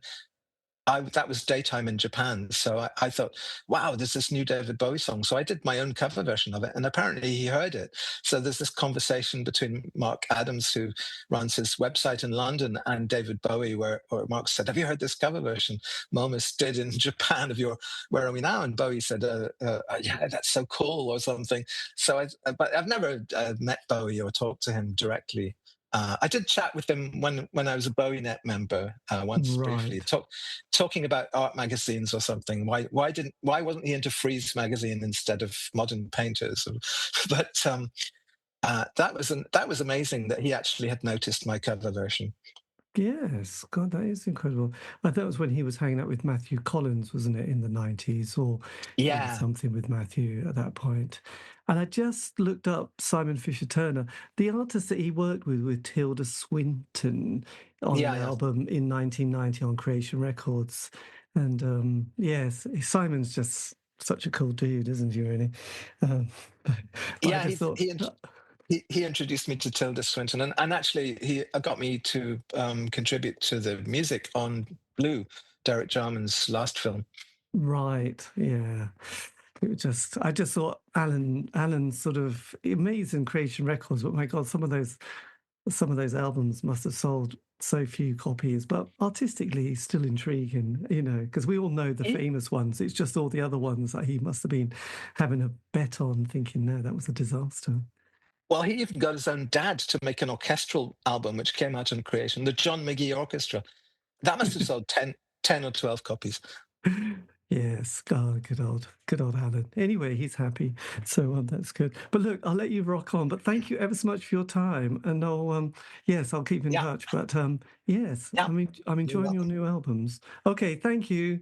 that was daytime in Japan. So I thought, wow, there's this new David Bowie song. So I did my own cover version of it, and apparently he heard it. So there's this conversation between Mark Adams, who runs his website in London, and David Bowie, where Mark said, have you heard this cover version Momus did in Japan of your Where Are We Now? And Bowie said, yeah, that's so cool, or something. So but I've never met Bowie or talked to him directly. I did chat with him when I was a BowieNet member once, briefly, talking about art magazines or something. Why wasn't he into Freeze magazine instead of Modern Painters? But that was amazing that he actually had noticed my cover version. Yes, God, that is incredible. I thought it was when he was hanging out with Matthew Collins, wasn't it, in the 90s, or doing something with Matthew at that point. And I just looked up Simon Fisher Turner, the artist that he worked with Tilda Swinton on an album in 1990 on Creation Records. And yes, Simon's just such a cool dude, isn't he, really? Yeah, I just thought... He introduced me to Tilda Swinton, and actually he got me to contribute to the music on Blue, Derek Jarman's last film. Right, yeah. I just thought Alan's sort of amazing Creation Records, but my God, some of those albums must have sold so few copies, but artistically still intriguing, because we all know the famous ones. It's just all the other ones that he must have been having a bet on, thinking, no, that was a disaster. Well, he even got his own dad to make an orchestral album, which came out in Creation, the John McGee Orchestra. That must have sold 10 or 12 copies. Yes, God, good old Alan. Anyway, he's happy, so that's good. But look, I'll let you rock on. But thank you ever so much for your time, and I'll keep in touch. But yes, I'm enjoying your new albums. Okay, thank you.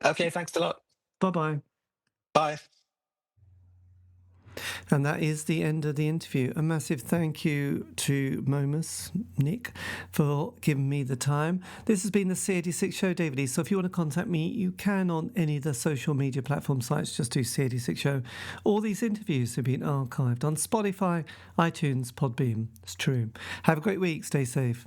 Okay, thanks a lot. Bye-bye. Bye. And that is the end of the interview. A massive thank you to Momus, Nick, for giving me the time. This has been the C86 Show, David Eastaugh. So if you want to contact me, you can on any of the social media platform sites. Just do C86 Show. All these interviews have been archived on Spotify, iTunes, Podbean. It's true. Have a great week. Stay safe.